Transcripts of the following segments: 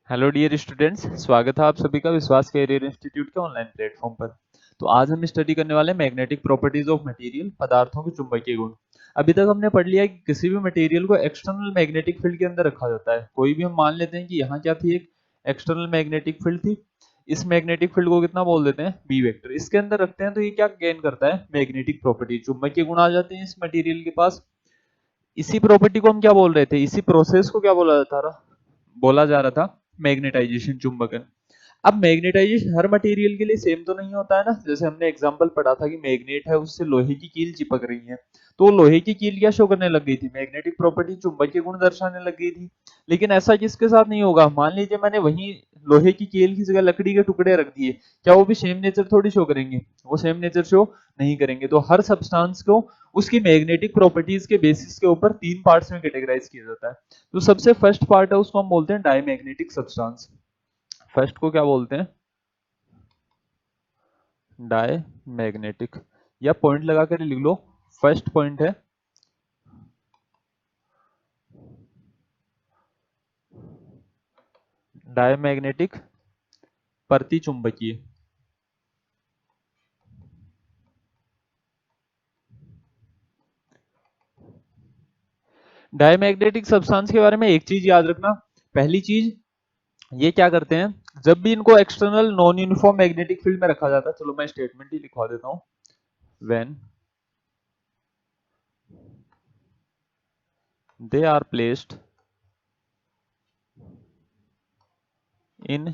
Hello dear students, स्वागत है आप सभी का विश्वास कैरियर इंस्टीट्यूट के ऑनलाइन प्लेटफॉर्म पर। तो आज हम स्टडी करने वाले हैं मैग्नेटिक प्रॉपर्टीज ऑफ मटेरियल, पदार्थों के चुंबकीय गुण। अभी तक हमने पढ़ लिया कि किसी भी मटेरियल को एक्सटर्नल मैग्नेटिक फील्ड के अंदर रखा जाता है। कोई भी हम मान लेते हैं कि यहाँ क्या थी, एक एक्सटर्नल मैग्नेटिक फील्ड थी। इस मैग्नेटिक फील्ड को कितना बोल देते हैं, बी वेक्टर। इसके अंदर रखते हैं तो ये क्या गेन करता है, मैग्नेटिक प्रॉपर्टी, चुंबकीय गुण आ जाते हैं इस मटेरियल के पास। इसी प्रॉपर्टी को हम क्या बोल रहे थे, इसी प्रोसेस को क्या बोला जा रहा था मैग्नेटाइजेशन, चुंबकन। अब मैग्नेटाइजेशन हर मटेरियल के लिए सेम तो नहीं होता है ना। जैसे हमने एग्जांपल पढ़ा था कि मैग्नेट है, उससे लोहे की कील चिपक रही है, तो लोहे की कील क्या शो करने लग गई थी, मैग्नेटिक प्रॉपर्टी, चुंबकीय गुण दर्शाने लग गई थी। लेकिन ऐसा किसके साथ नहीं होगा। मान लीजिए मैंने वही लोहे की कील की जगह लकड़ी के टुकड़े रख दिए, क्या वो भी सेम नेचर थोड़ी शो करेंगे, वो सेम नेचर शो नहीं करेंगे। तो हर सब्सटेंस को उसकी मैग्नेटिक प्रॉपर्टीज के बेसिस के ऊपर तीन पार्ट्स में कैटेगराइज किया जाता है। तो सबसे फर्स्ट पार्ट है, उसको हम बोलते हैं डायमैग्नेटिक सब्सटेंस। फर्स्ट को क्या बोलते हैं, डायमैग्नेटिक, या पॉइंट लगाकर लिख लो। फर्स्ट पॉइंट है डायमैग्नेटिक, प्रतिचुंबकीय। डायमैग्नेटिक सब्सटेंस के बारे में एक चीज याद रखना। पहली चीज, ये क्या करते हैं, जब भी इनको external non uniform magnetic field में रखा जाता है, चलो मैं स्टेटमेंट ही लिखवा देता हूं। When they are placed in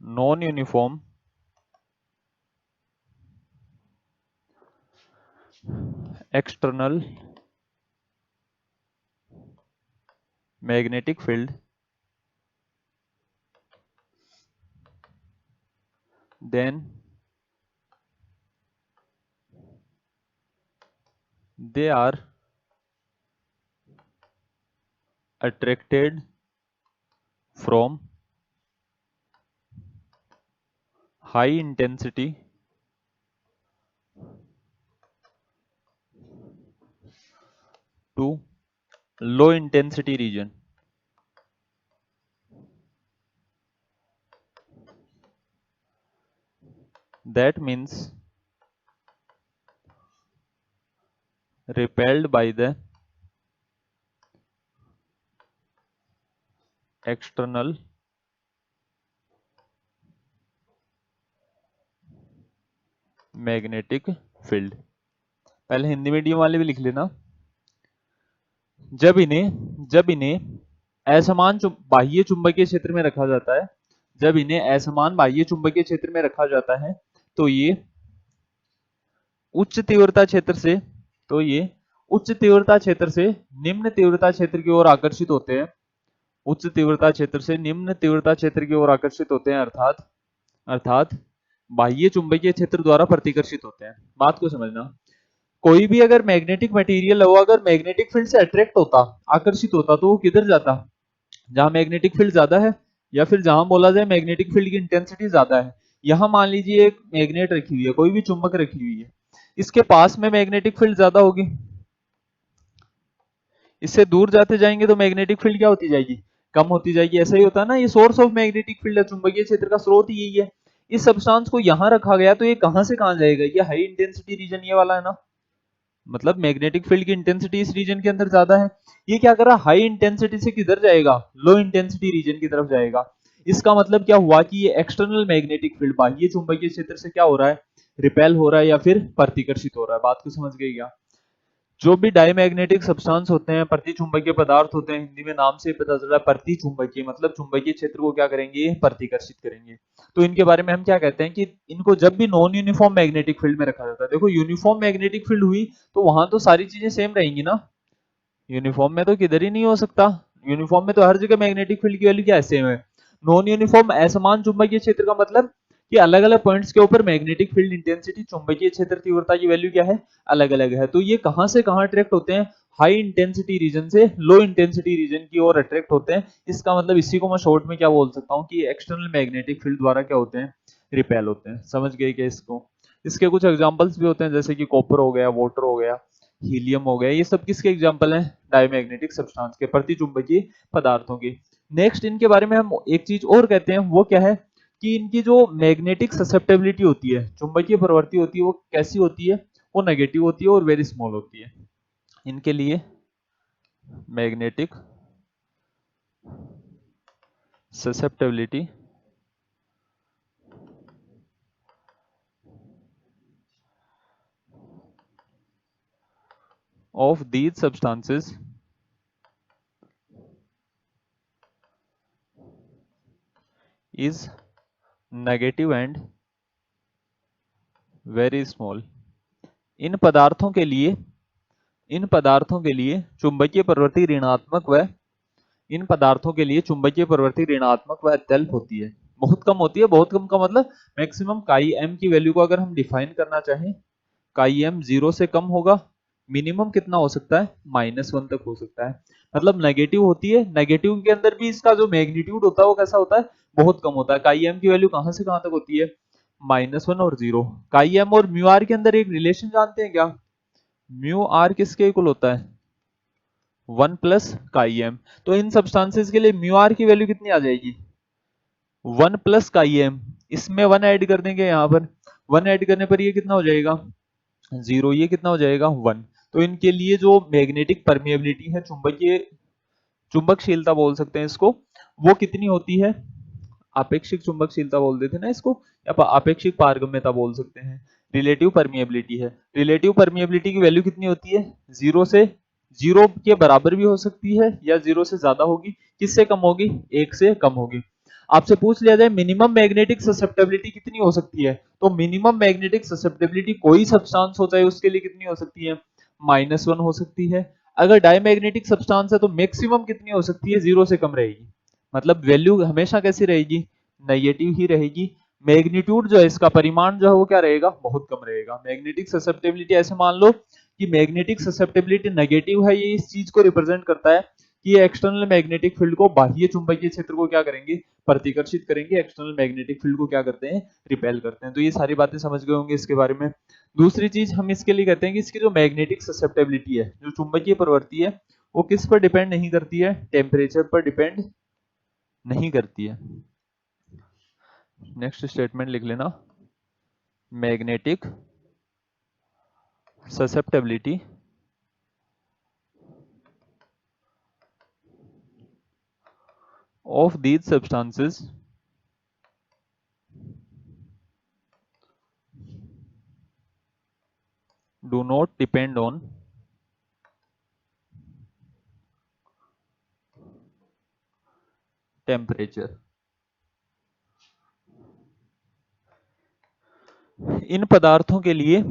non uniform external magnetic field, then they are attracted from high intensity to low intensity region. That means repelled by the external magnetic field. पहले हिंदी मीडियम वाले भी लिख लेना। जब इन्हें असमान बाह्य चुंबकीय क्षेत्र में रखा जाता है, जब इन्हें असमान बाह्य चुंबकीय क्षेत्र में रखा जाता है, तो ये उच्च तीव्रता क्षेत्र से तो ये उच्च तीव्रता क्षेत्र से निम्न तीव्रता क्षेत्र की ओर आकर्षित होते हैं। उच्च तीव्रता क्षेत्र से निम्न तीव्रता क्षेत्र की ओर आकर्षित होते हैं, अर्थात अर्थात बाह्य चुंबकीय क्षेत्र द्वारा प्रतिकर्षित होते हैं। बात को समझना, कोई भी अगर मैग्नेटिक मटेरियल हो, अगर मैग्नेटिक फील्ड से अट्रैक्ट होता, आकर्षित होता, तो वो किधर जाता, जहां मैग्नेटिक फील्ड ज्यादा है, या फिर जहां बोला जाए मैग्नेटिक फील्ड की इंटेंसिटी ज्यादा है। यहां मान लीजिए एक मैग्नेट रखी हुई है, कोई भी चुंबक रखी हुई है, इसके पास में मैग्नेटिक फील्ड ज्यादा होगी, इससे दूर जाते जाएंगे तो मैग्नेटिक फील्ड क्या होती जाएगी, कम होती जाएगी। ऐसा ही होता है ना, ये सोर्स ऑफ मैग्नेटिक फील्ड है, चुंबकीय क्षेत्र का स्रोत ही यही है। इस सब्सटेंस को यहां रखा गया तो ये कहां से कहां जाएगा, ये हाई इंटेंसिटी रीजन ये वाला है ना, मतलब मैग्नेटिक फील्ड की इंटेंसिटी इस रीजन के अंदर ज्यादा है। ये क्या कर रहा है, हाई इंटेंसिटी से किधर जाएगा, लो इंटेंसिटी रीजन की तरफ जाएगा। इसका मतलब क्या हुआ कि ये एक्सटर्नल मैग्नेटिक फील्ड, बाह्य चुंबकीय क्षेत्र से क्या हो रहा है, रिपेल हो रहा है या फिर प्रतिकर्षित हो रहा है। बात को समझ गए क्या। जो भी डायमैग्नेटिक सब्सटेंस होते हैं, प्रतिचुंबकीय पदार्थ होते हैं, हिंदी में नाम से पता चल रहा है प्रतिचुंबकीय, मतलब चुंबकीय क्षेत्र को क्या करेंगे, प्रतिकर्षित करेंगे। तो इनके बारे में हम क्या कहते हैं कि इनको जब भी नॉन यूनिफॉर्म मैग्नेटिक फील्ड में रखा जाता है, देखो यूनिफॉर्म मैग्नेटिक फील्ड हुई तो वहां तो सारी चीजें सेम रहेंगी ना, यूनिफॉर्म में तो किधर ही नहीं हो सकता। यूनिफॉर्म में तो हर जगह मैग्नेटिक फील्ड की वैल्यू क्या है, सेम है। नॉन यूनिफॉर्म असमान चुंबकीय क्षेत्र का मतलब कि अलग अलग पॉइंट्स के ऊपर मैग्नेटिक फील्ड इंटेंसिटी, चुंबकीय क्षेत्र तीव्रता की वैल्यू क्या है, अलग अलग है। तो ये कहां से कहां अट्रैक्ट होते हैं, हाई इंटेंसिटी रीजन से लो इंटेंसिटी रीजन की ओर अट्रैक्ट होते हैं। इसका मतलब इसी को मैं शॉर्ट में क्या बोल सकता हूँ कि एक्सटर्नल मैग्नेटिक फील्ड द्वारा क्या होते हैं, रिपेल होते हैं। समझ गए क्या इसको। इसके कुछ एग्जांपल्स भी होते हैं, जैसे कि कॉपर हो गया, वाटर हो गया, हीलियम हो गया, ये सब किसके एग्जाम्पल हैं? डायमैग्नेटिक सब्सटेंस के, प्रतिचुंबकीय पदार्थों के। नेक्स्ट इनके बारे में हम एक चीज और कहते हैं, वो क्या है कि इनकी जो मैग्नेटिक ससेप्टेबिलिटी होती है, चुंबकीय प्रवृत्ति होती है, वो कैसी होती है? वो नेगेटिव होती है और वेरी स्मॉल होती है। इनके लिए magnetic susceptibility of these substances is negative and very small। इन पदार्थों के लिए इन पदार्थों के लिए चुंबकीय प्रवृत्ति ऋणात्मक व इन पदार्थों के लिए चुंबकीय प्रवृत्ति ऋणात्मक व अत्यल्प होती है, बहुत कम होती है। बहुत कम का मतलब मैक्सिमम काई एम की वैल्यू को अगर हम डिफाइन करना चाहें, काई एम 0 से कम होगा, मिनिमम कितना हो सकता है? -1 तक हो सकता है। मतलब नेगेटिव होती है, नेगेटिव के अंदर भी इसका जो मैग्नीट्यूड होता है वो कैसा होता है? बहुत कम होता है। काई एम की वैल्यू कहां से कहां तक होती है? -1 और 0। काई एम और म्यू आर के अंदर एक रिलेशन जानते हैं क्या? म्यू आर किसके इक्वल होता है? 1 प्लस काई एम। तो इन सब्सटेंसेस के लिए म्यू आर की वैल्यू कितनी आ जाएगी? 1 प्लस काई एम। इसमें 1 ऐड कर देंगे, यहाँ पर 1 ऐड करने पर ये कितना हो जाएगा? 0। ये कितना हो जाएगा? 1। तो इनके लिए जो मैग्नेटिक परमिएबिलिटी है, चुंबकीय चुंबकशीलता बोल सकते हैं इसको, वो कितनी होती है? आपेक्षिक चुंबकशीलता बोल देते हैं ना इसको, या आपेक्षिक पारगम्यता बोल सकते हैं। रिलेटिव परमिएबिलिटी है। रिलेटिव परमिएबिलिटी की वैल्यू कितनी होती है? 0 के बराबर भी हो सकती है या 0 से ज्यादा होगी। किससे कम होगी? 1 से कम होगी। आपसे पूछ लिया जाए मिनिमम मैग्नेटिक ससेप्टेबिलिटी कितनी हो सकती है, तो मिनिमम मैग्नेटिक ससेप्टेबिलिटी कोई सब्सटेंस हो चाहे उसके लिए कितनी हो सकती है? -1 हो सकती है। अगर डायमैग्नेटिक सब्सटेंस है तो मैक्सिमम कितनी हो सकती है? 0 से कम रहेगी। मतलब वैल्यू हमेशा कैसी रहेगी? नेगेटिव ही रहेगी। मैग्नीट्यूड जो है, इसका परिमाण जो है वो क्या रहेगा? बहुत कम रहेगा। मैग्नेटिक ससेप्टेबिलिटी ऐसे मान लो कि मैग्नेटिक ससेप्टेबिलिटी नेगेटिव है, ये इस चीज को रिप्रेजेंट करता है कि ये एक्सटर्नल मैग्नेटिक फील्ड को, बाह्य चुंबकीय क्षेत्र को क्या करेंगे? प्रतिकर्षित करेंगे। एक्सटर्नल मैग्नेटिक फील्ड को क्या करते हैं? रिपेल करते हैं। तो ये सारी बातें समझ गए होंगे इसके बारे में। दूसरी चीज हम इसके लिए कहते हैं कि इसकी जो मैग्नेटिक ससेप्टेबिलिटी है, जो चुंबकीय प्रवृत्ति है, वो किस पर डिपेंड नहीं करती है? टेम्परेचर पर डिपेंड नहीं करती है। नेक्स्ट स्टेटमेंट लिख लेना, magnetic susceptibility of these substances do not depend on temperature। इन पदार्थों के लिए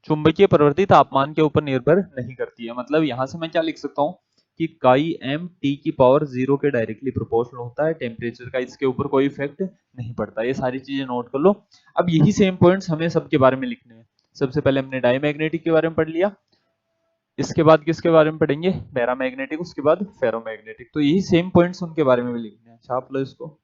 चुंबकीय प्रवृत्ति तापमान के ऊपर निर्भर नहीं करती है। मतलब यहां से मैं क्या लिख सकता हूं कि काई एम टी की पावर 0 के डायरेक्टली प्रोपोर्शनल होता है। टेम्परेचर का इसके ऊपर कोई इफेक्ट नहीं पड़ता। ये सारी चीजें नोट कर लो। अब यही सेम पॉइंट्स हमें सबके बारे में लिखने हैं। सबसे पहले हमने डायमैग्नेटिक के बारे में पढ़ लिया, इसके बाद किसके बारे में पढ़ेंगे? पैरामैग्नेटिक, उसके बाद फेरोमैग्नेटिक। तो यही सेम पॉइंट्स उनके बारे में भी लिखने हैं। छाप लो इसको।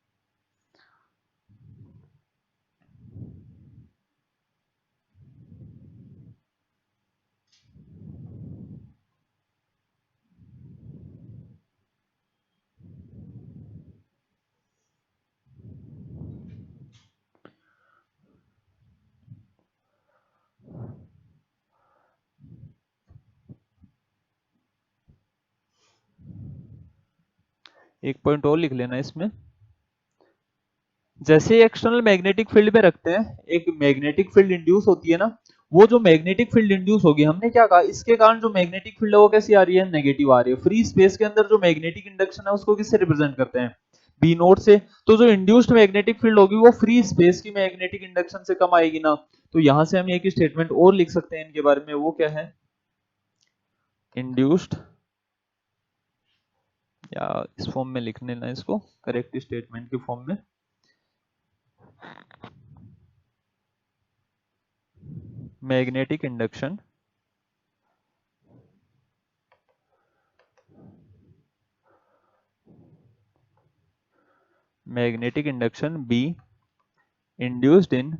एक पॉइंट और लिख लेना इसमें, जैसे एक्सटर्नल मैग्नेटिक फील्ड में रखते हैं, एक मैग्नेटिक फील्ड इंड्यूस होती है ना, वो जो मैग्नेटिक फील्ड इंड्यूस होगी, हमने क्या कहा, इसके कारण जो मैग्नेटिक फील्ड है वो कैसी आ रही है? नेगेटिव आ रही है। फ्री स्पेस के अंदर जो मैग्नेटिक इंडक्शन है उसको किससे रिप्रेजेंट करते हैं? बी नोट से। तो जो इंड्यूस्ड मैग्नेटिक फील्ड होगी वो फ्री स्पेस की मैग्नेटिक इंडक्शन से कम आएगी ना। तो यहां से हम एक स्टेटमेंट और लिख सकते हैं इनके बारे में, वो क्या है? इंड्यूस्ड, या इस फॉर्म में लिख लेना इसको करेक्ट स्टेटमेंट के फॉर्म में, magnetic induction B induced in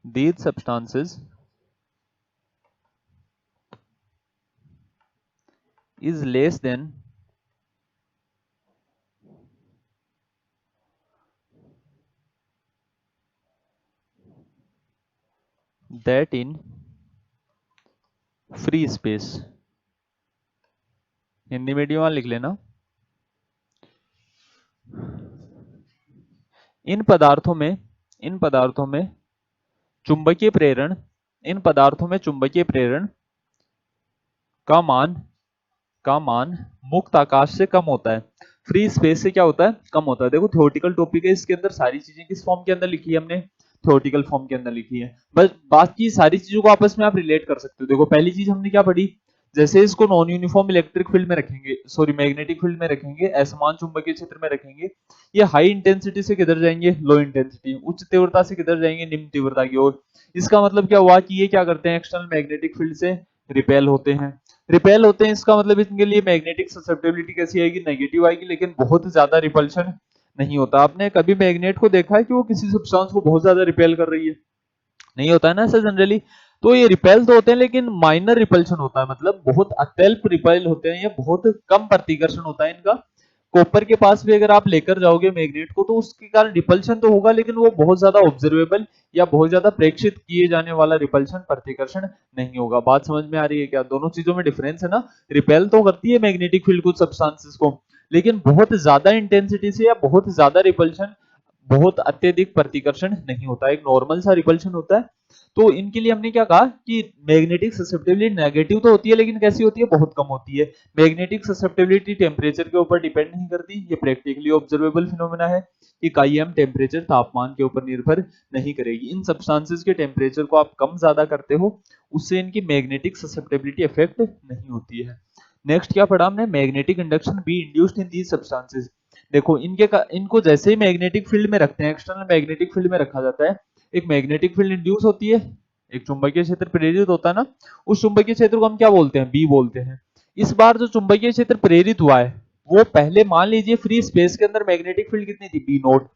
these substances is less than that in free space। Hindi medium वाला लिख लेना। इन पदार्थों में चुंबकीय प्रेरण इन पदार्थों में चुंबकीय प्रेरण का मान मुक्त आकाश से कम होता है। फ्री स्पेस से क्या होता है? कम होता है। देखो थ्योरेटिकल टॉपिक है, इसके अंदर सारी चीजें किस फॉर्म के अंदर लिखी है हमने? थ्योरेटिकल फॉर्म के अंदर लिखी है। बस बाकी सारी चीजों को आपस में आप रिलेट कर सकते हो। देखो पहली चीज हमने क्या पढ़ी, जैसे इसको नॉन यूनिफॉर्म इलेक्ट्रिक फील्ड में रखेंगे, सॉरी मैग्नेटिक फील्ड में रखेंगे, असमान चुंबकीय क्षेत्र में रखेंगे, ये हाई इंटेंसिटी से किधर जाएंगे? Low intensity. उच्च तीव्रता से किधर जाएंगे? निम्न तीव्रता की ओर। इसका मतलब क्या हुआ कि ये क्या करते हैं? एक्सटर्नल मैग्नेटिक फील्ड से रिपेल होते हैं। रिपेल होते हैं इसका मतलब इनके लिए मैग्नेटिक ससेप्टिबिलिटी कैसी आएगी? नेगेटिव आएगी, लेकिन बहुत ज्यादा रिपल्शन नहीं होता। आपने कभी मैग्नेट को देखा है कि वो किसी सब्सटेंस को बहुत ज्यादा रिपेल कर रही है? नहीं होता है ना ऐसा जनरली। तो ये रिपेल तो होते हैं लेकिन माइनर रिपल्शन होता है, मतलब बहुत अत्यल्प रिपेल होते हैं, ये बहुत कम प्रतिकर्षण होता है इनका। कॉपर के पास भी अगर आप लेकर जाओगे मैग्नेट को तो उसके कारण रिपल्शन तो होगा, लेकिन वो बहुत ज्यादा ऑब्जर्वेबल या बहुत ज्यादा प्रेक्षित किए जाने वाला रिपल्शन प्रतिकर्षण नहीं होगा। बात समझ में आ रही है क्या? दोनों चीजों में डिफरेंस है ना। रिपेल तो करती है मैग्नेटिक फील्ड कुछ सब्सटेंसेस को, लेकिन बहुत ज्यादा इंटेंसिटी से या बहुत ज्यादा रिपल्शन, बहुत अत्यधिक प्रतिकर्षण नहीं होता, एक नॉर्मल सा रिपल्शन होता है। तो इनके लिए हमने क्या कहा कि मैग्नेटिक ससेप्टिबिलिटी नेगेटिव तो होती है, लेकिन कैसी होती है? बहुत कम होती है। मैग्नेटिक ससेप्टिबिलिटी टेम्परेचर के ऊपर डिपेंड नहीं करती, ये प्रैक्टिकली ऑब्जर्वेबल फिनोमेना है कि काईएम टेम्परेचर तापमान के ऊपर निर्भर नहीं करेगी। इन सब्सटेंसेस के टेम्परेचर को आप कम ज्यादा करते हो, उससे इनकी मैग्नेटिक ससेप्टिबिलिटी इफेक्ट नहीं होती है। नेक्स्ट क्या पढ़ा हमने? Magnetic induction be induced in these substances. देखो इनको जैसे ही मैग्नेटिक फील्ड में रखते हैं, एक्सटर्नल मैग्नेटिक फील्ड में रखा जाता है, एक मैग्नेटिक फील्ड इंड्यूस होती है, एक चुंबकीय क्षेत्र प्रेरित होता है ना, उस चुंबकीय क्षेत्र को हम क्या बोलते हैं? बी बोलते हैं। इस बार जो चुंबकीय क्षेत्र प्रेरित हुआ है वो पहले मान लीजिए फ्री स्पेस के अंदर मैग्नेटिक फील्ड कितनी थी? B naught.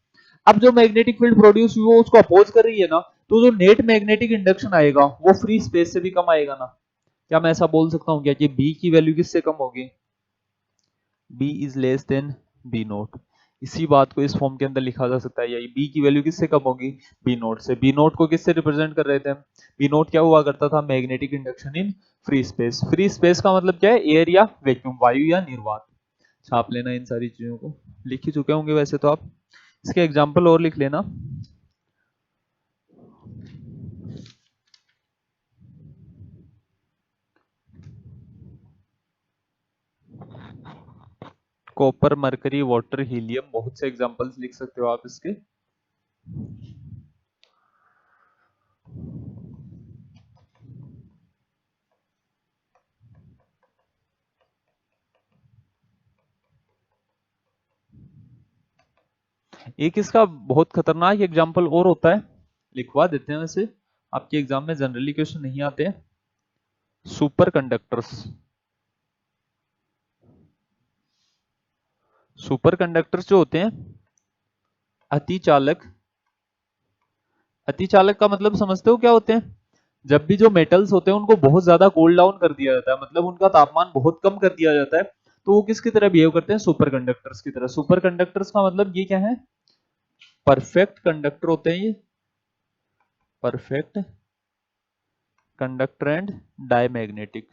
अब जो मैग्नेटिक फील्ड प्रोड्यूस हुई वो उसको अपोज कर रही है ना, तो जो नेट मैग्नेटिक इंडक्शन आएगा वो फ्री स्पेस से भी कम आएगा ना। क्या मैं ऐसा बोल सकता हूँ क्या कि बी की वैल्यू किससे कम होगी? B is less than B naught. इसी बात को इस फॉर्म के अंदर लिखा जा सकता है, यही बी की वैल्यू किससे कम होगी? बी नोट से। बी नोट को किससे रिप्रेजेंट कर रहे थे? बी नोट क्या हुआ करता था? Magnetic induction in free space. Free space का मतलब क्या है? एयर या वैक्यूम, वायु या निर्वात। छाप लेना इन सारी चीजों को, लिख ही चुके होंगे वैसे तो आप। इसके एग्जाम्पल और लिख लेना। कॉपर, मरकरी, वाटर, हीलियम, बहुत से एग्जांपल्स लिख सकते हो आप इसके। एक इसका बहुत खतरनाक एग्जांपल और होता है, लिखवा देते हैं वैसे, आपके एग्जाम में जनरली क्वेश्चन नहीं आते। Super conductors. सुपर कंडक्टर्स जो होते हैं, अतिचालक। अतिचालक का मतलब समझते हो क्या होते हैं? जब भी जो मेटल्स होते हैं उनको बहुत ज्यादा कूल डाउन कर दिया जाता है, मतलब उनका तापमान बहुत कम कर दिया जाता है, तो वो किसकी तरह बिहेव करते हैं? सुपर कंडक्टर्स की तरह। सुपर कंडक्टर्स का मतलब ये क्या है? परफेक्ट कंडक्टर होते हैं ये, परफेक्ट कंडक्टर एंड डायमैग्नेटिक।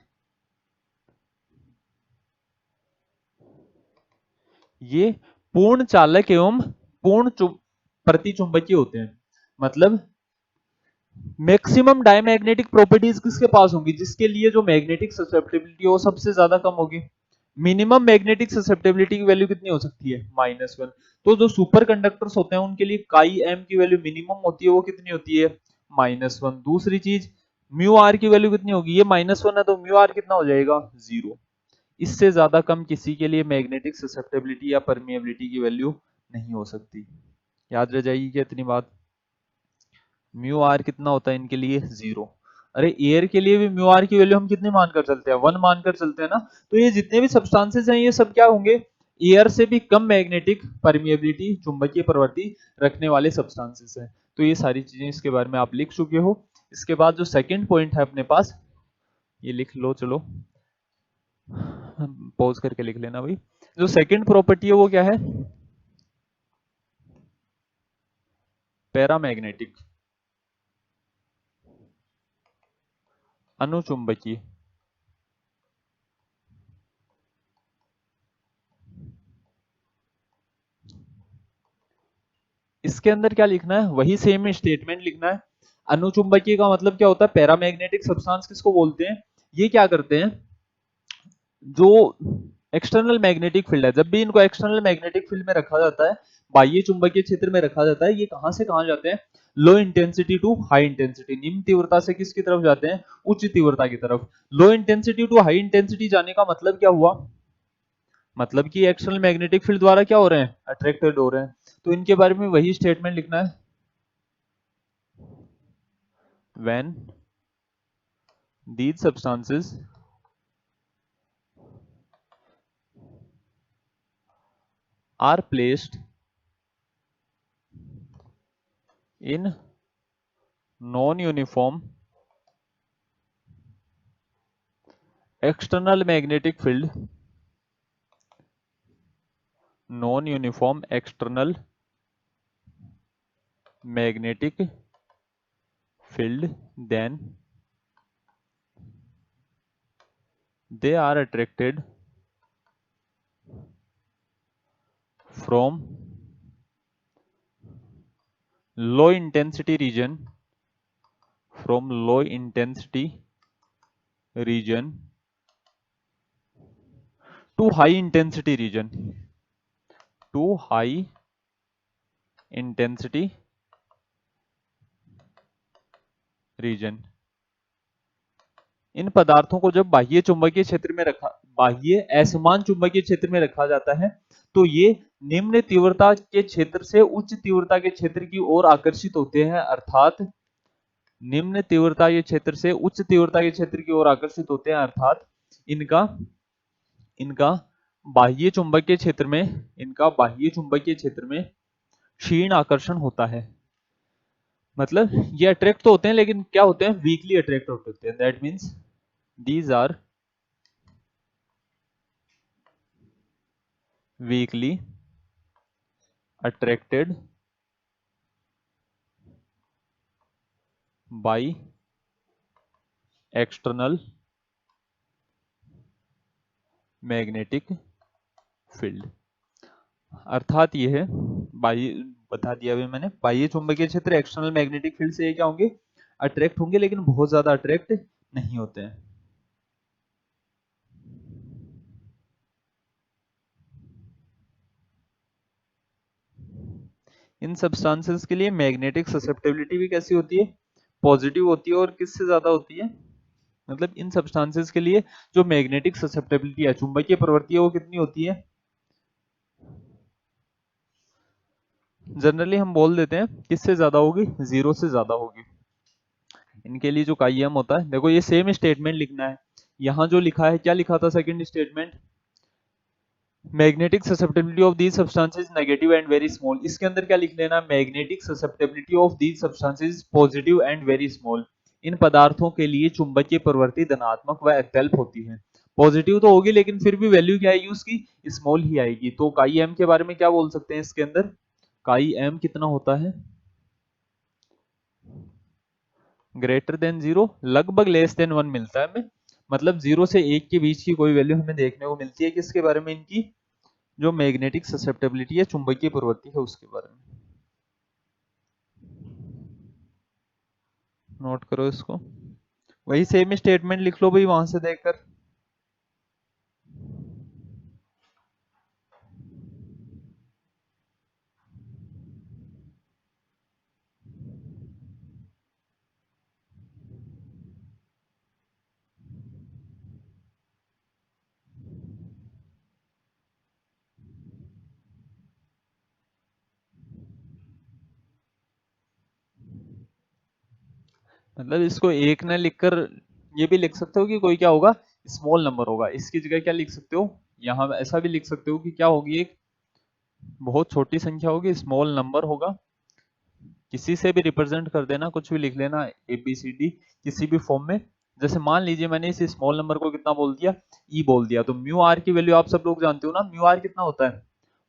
ये पूर्ण चालक एवं पूर्ण प्रतिचुंबकीय होते हैं। मतलब मैक्सिमम डायमैग्नेटिक प्रॉपर्टीज किसके पास होंगी? जिसके लिए जो मैग्नेटिक ससेप्टिबिलिटी हो सबसे ज्यादा कम होगी। मिनिमम मैग्नेटिक ससेप्टिबिलिटी की वैल्यू कितनी हो सकती है? -1। तो जो सुपर कंडक्टर्स होते हैं उनके लिए काई एम की वैल्यू मिनिमम होती है, वो कितनी होती है? -1। दूसरी चीज, म्यू आर की वैल्यू कितनी होगी? ये -1 है तो म्यू आर कितना हो जाएगा? 0। इससे ज्यादा कम किसी के लिए मैग्नेटिक ससेप्टिबिलिटी या परमिएबिलिटी की वैल्यू नहीं हो सकती। याद रह जाएगी क्या इतनी बात? म्यू आर कितना होता है इनके लिए? 0। अरे एयर के लिए भी म्यू आर की वैल्यू हम कितनी मानकर चलते हैं? 1 मानकर चलते हैं ना। तो ये जितने भी सब्सटेंसेस हैं ये सब क्या होंगे? एयर से भी कम मैग्नेटिक परमिएबिलिटी, चुंबकीय प्रवृत्ति रखने वाले सब्सटेंसेस हैं। तो ये सारी चीजें इसके बारे में आप लिख चुके हो। इसके बाद जो सेकंड पॉइंट है अपने पास, ये लिख लो, चलो पॉज करके लिख लेना भाई। जो सेकंड प्रॉपर्टी है वो क्या है? पैरामैग्नेटिक, अनुचुंबकीय। इसके अंदर क्या लिखना है? वही सेम स्टेटमेंट लिखना है। अनुचुंबकीय का मतलब क्या होता है? पैरामैग्नेटिक सब्सटेंस किसको बोलते हैं? ये क्या करते हैं, जो एक्सटर्नल मैग्नेटिक फील्ड है, जब भी इनको एक्सटर्नल मैग्नेटिक फील्ड में रखा जाता है, बाह्य चुंबकीय क्षेत्र में रखा जाता है, ये कहां से कहां जाते हैं? Low intensity to high intensity, निम्न तीव्रता से किसकी तरफ जाते हैं? उच्च तीव्रता की तरफ। Low intensity to high intensity जाने का मतलब क्या हुआ? मतलब कि एक्सटर्नल मैग्नेटिक फील्ड द्वारा क्या हो रहे हैं? अट्रैक्टेड हो रहे हैं। तो इनके बारे में वही स्टेटमेंट लिखना है, when these substances are placed in non-uniform external magnetic field, non-uniform external magnetic field, then they are attracted from low intensity region, from low intensity region to high intensity region, to high intensity region। इन पदार्थों को जब बाह्य चुंबकीय क्षेत्र में रखा, बाह्य असमान चुंबकीय क्षेत्र में रखा जाता है, तो ये निम्न तीव्रता के क्षेत्र से उच्च तीव्रता के क्षेत्र की ओर आकर्षित होते हैं, अर्थात निम्न तीव्रता के क्षेत्र से उच्च तीव्रता के क्षेत्र की ओर आकर्षित होते हैं, अर्थात इनका इनका बाह्य चुंबकीय क्षेत्र में, इनका बाह्य चुंबकीय क्षेत्र में क्षीण आकर्षण होता है। मतलब ये अट्रैक्ट तो होते हैं, लेकिन क्या होते हैं? वीकली अट्रैक्ट होते हैं। That means these are weakly attracted by external magnetic field। अर्थात यह है, बाह्य, बता दिया अभी मैंने, बाह्य चुंबकीय क्षेत्र एक्सटर्नल मैग्नेटिक फील्ड से ये क्या होंगे? अट्रैक्ट होंगे, लेकिन बहुत ज्यादा अट्रैक्ट नहीं होते हैं। इन सब्सटेंसेस के लिए मैग्नेटिक ससेप्टेबिलिटी भी कैसी होती है? पॉजिटिव होती है। और किससे ज्यादा होती है? मतलब इन सब्सटेंसेस के लिए जो मैग्नेटिक ससेप्टेबिलिटी है, चुंबकीय प्रवृत्ति है, वो कितनी होती है? जनरली हम बोल देते हैं किससे ज्यादा होगी? 0 से ज्यादा होगी। इनके लिए जो काईएम होता है, देखो ये सेम स्टेटमेंट लिखना है। यहां जो लिखा है, क्या लिखा था second statement? Magnetic susceptibility of these substances negative and very small. इसके अंदर क्या लिख लेना? Magnetic susceptibility of these substances positive and very small. इन पदार्थों के लिए चुंबकीय प्रवृत्ति धनात्मक व अत्यल्प होती है। पॉजिटिव तो होगी, लेकिन फिर भी वैल्यू क्या आएगी उसकी? स्मॉल ही आएगी। तो काई एम के बारे में क्या बोल सकते हैं इसके अंदर? काई एम कितना होता है? ग्रेटर देन 0, लगभग लेस देन 1 मिलता है हमें। मतलब 0 से 1 के बीच की कोई वैल्यू हमें देखने को मिलती है। किसके बारे में? इनकी जो मैग्नेटिक ससेप्टेबिलिटी है, चुंबकीय प्रवृत्ति है, उसके बारे में। नोट करो इसको। वही सेम स्टेटमेंट लिख लो भाई वहां से देखकर। मतलब इसको एक न लिखकर ये भी लिख सकते हो कि कोई क्या होगा? स्मॉल नंबर होगा। इसकी जगह क्या लिख सकते हो? यहां ऐसा भी लिख सकते हो कि क्या होगी? एक बहुत छोटी संख्या होगी, स्मॉल नंबर होगा। किसी से भी रिप्रेजेंट कर देना, कुछ भी लिख लेना, ABCD किसी भी फॉर्म में। जैसे मान लीजिए मैंने इस स्मॉल नंबर को कितना बोल दिया, E बोल दिया, तो म्यू आर की वैल्यू आप सब लोग जानते हो ना, म्यू आर कितना होता है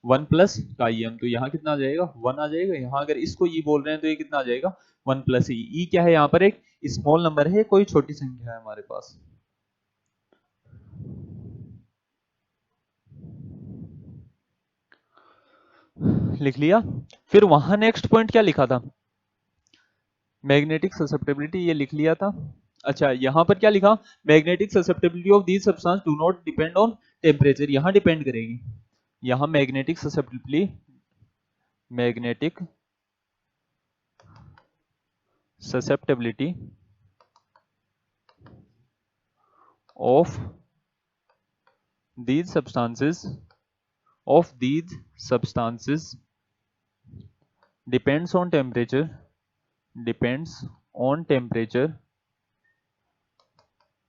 1 प्लस काई एम, तो यहाँ कितना आ जाएगा 1 आ जाएगा। यहाँ अगर इसको E बोल रहे हैं तो ये कितना आ जाएगा 1 प्लस ई। क्या है यहाँ पर, एक स्मॉल नंबर है, कोई छोटी संख्या है हमारे पास। लिख लिया। फिर वहां नेक्स्ट पॉइंट क्या लिखा था, मैग्नेटिक ससेप्टेबिलिटी, ये लिख लिया था। अच्छा यहां पर क्या लिखा, magnetic susceptibility of these substance do not depend on temperature, यहां डिपेंड करेगी। यहां magnetic susceptibility, magnetic susceptibility of these substances depends on temperature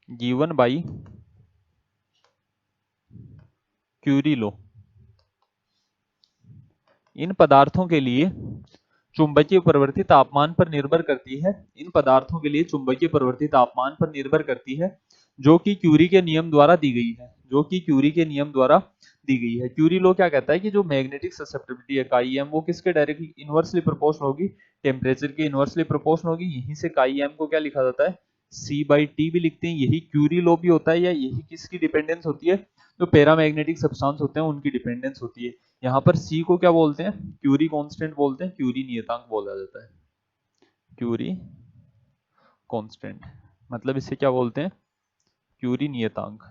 given by Curie law. इन पदार्थों के लिए चुंबकीय प्रवृत्ति तापमान पर निर्भर करती है, इन पदार्थों के लिए चुंबकीय प्रवृत्ति तापमान पर निर्भर करती है, जो कि क्यूरी के नियम द्वारा दी गई है, जो कि क्यूरी के नियम द्वारा दी गई है। क्यूरी लॉ क्या कहता है कि जो मैग्नेटिक ससेप्टिबिलिटी है काई एम, वो किसके डायरेक्टली इनवर्सली प्रोपोर्शनल होगी, टेम्परेचर के इनवर्सली प्रोपोर्शनल होगी। यहीं से काई एम को क्या लिखा जाता है, C/T भी लिखते हैं, यही क्यूरी लॉ भी होता है, या यही किसकी डिपेंडेंस होती है, जो पैरामैग्नेटिक सब्सटेंस होते हैं उनकी डिपेंडेंस होती है। यहाँ पर C को क्या बोलते हैं, क्यूरी कांस्टेंट बोलते हैं, क्यूरी नियतांक बोला जाता है, क्यूरी कांस्टेंट, मतलब इसे क्या बोलते हैं, क्यूरी नियतांक।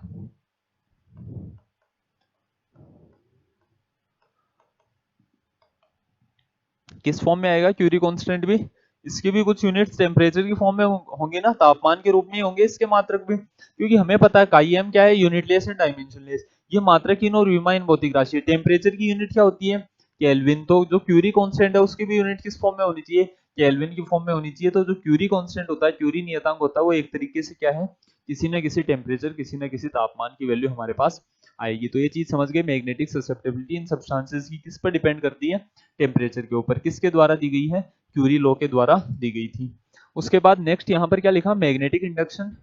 किस फॉर्म में आएगा क्यूरी कांस्टेंट भी, इसकी भी कुछ यूनिट्स टेम्परेचर की फॉर्म में होंगे ना, तापमान के रूप में होंगे इसके मात्रक भी, क्योंकि हमें पता है काई एम क्या है, यूनिटलेस एंड डायमेंशनलेस, ये मात्रकहीन और विमाहीन भौतिक राशि है। टेम्परेचर की यूनिट क्या होती है, केल्विन, तो जो क्यूरी कांस्टेंट है उसकी भी यूनिट किस फॉर्म में होनी चाहिए, केल्विन की फॉर्म में होनी चाहिए। तो जो क्यूरी कांस्टेंट होता है, क्यूरी नियतांक होता है, वो एक तरीके से क्या है, किसी न किसी टेम्परेचर, किसी न किसी तापमान की वैल्यू हमारे पास आएगी। तो ये चीज समझ गए, मैग्नेटिक ससेप्टेबिलिटी इन सब्सटेंसेस की किस पर डिपेंड करती है, टेम्परेचर के ऊपर। किसके द्वारा दी गई है, क्यूरी लॉ के द्वारा दी गई थी। उसके बाद नेक्स्ट यहाँ पर क्या लिखा, magnetic induction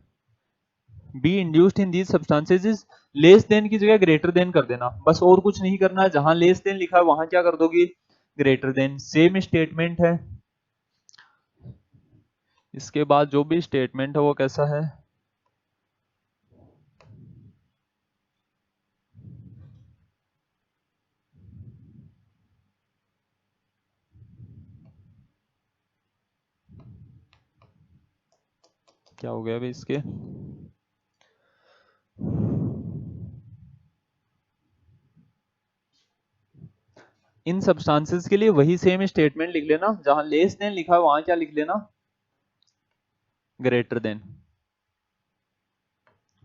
be induced in these substances is less then की जगह ग्रेटर देन कर देना, बस और कुछ नहीं करना है, जहां लेस देन लिखा है वहां क्या कर दोगे, ग्रेटर देन। सेम स्टेटमेंट है, इसके बाद जो भी स्टेटमेंट है वो कैसा है, क्या हो गया भाई इसके, इन सब्सटेंसेस के लिए वही सेम स्टेटमेंट लिख लेना, जहां लेस देन लिखा है वहां क्या लिख लेना, ग्रेटर देन।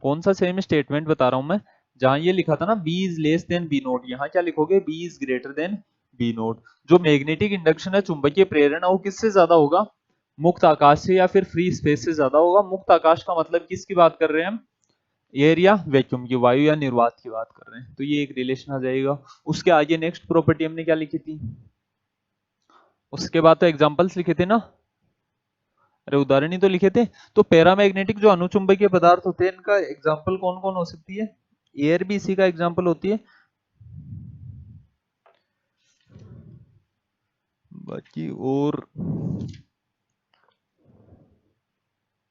कौन सा सेम स्टेटमेंट बता रहा हूं मैं, जहां ये लिखा था ना B is less than B naught, यहां क्या लिखोगे, B is greater than B naught. जो मैग्नेटिक इंडक्शन है, चुंबकीय प्रेरण है, वो किससे ज्यादा होगा, मुक्त आकाश से या फिर फ्री स्पेस से ज्यादा होगा। मुक्त आकाश का मतलब किसकी बात कर रहे हैं हम, एयर या वैक्यूम की, वायु या निर्वात की बात कर रहे हैं, तो ये एक रिलेशन आ जाएगा। उसके आगे नेक्स्ट प्रॉपर्टी हमने क्या लिखी थी, उसके बाद तो एग्जांपल्स लिखे थे ना, अरे उदाहरण ही तो लिखे थे। तो पैरामैग्नेटिक जो अनुचुंबकीय पदार्थ होते हैं, इनका एग्जांपल कौन कौन हो सकती है, एयर भी इसी का एग्जांपल होती है। बाकी और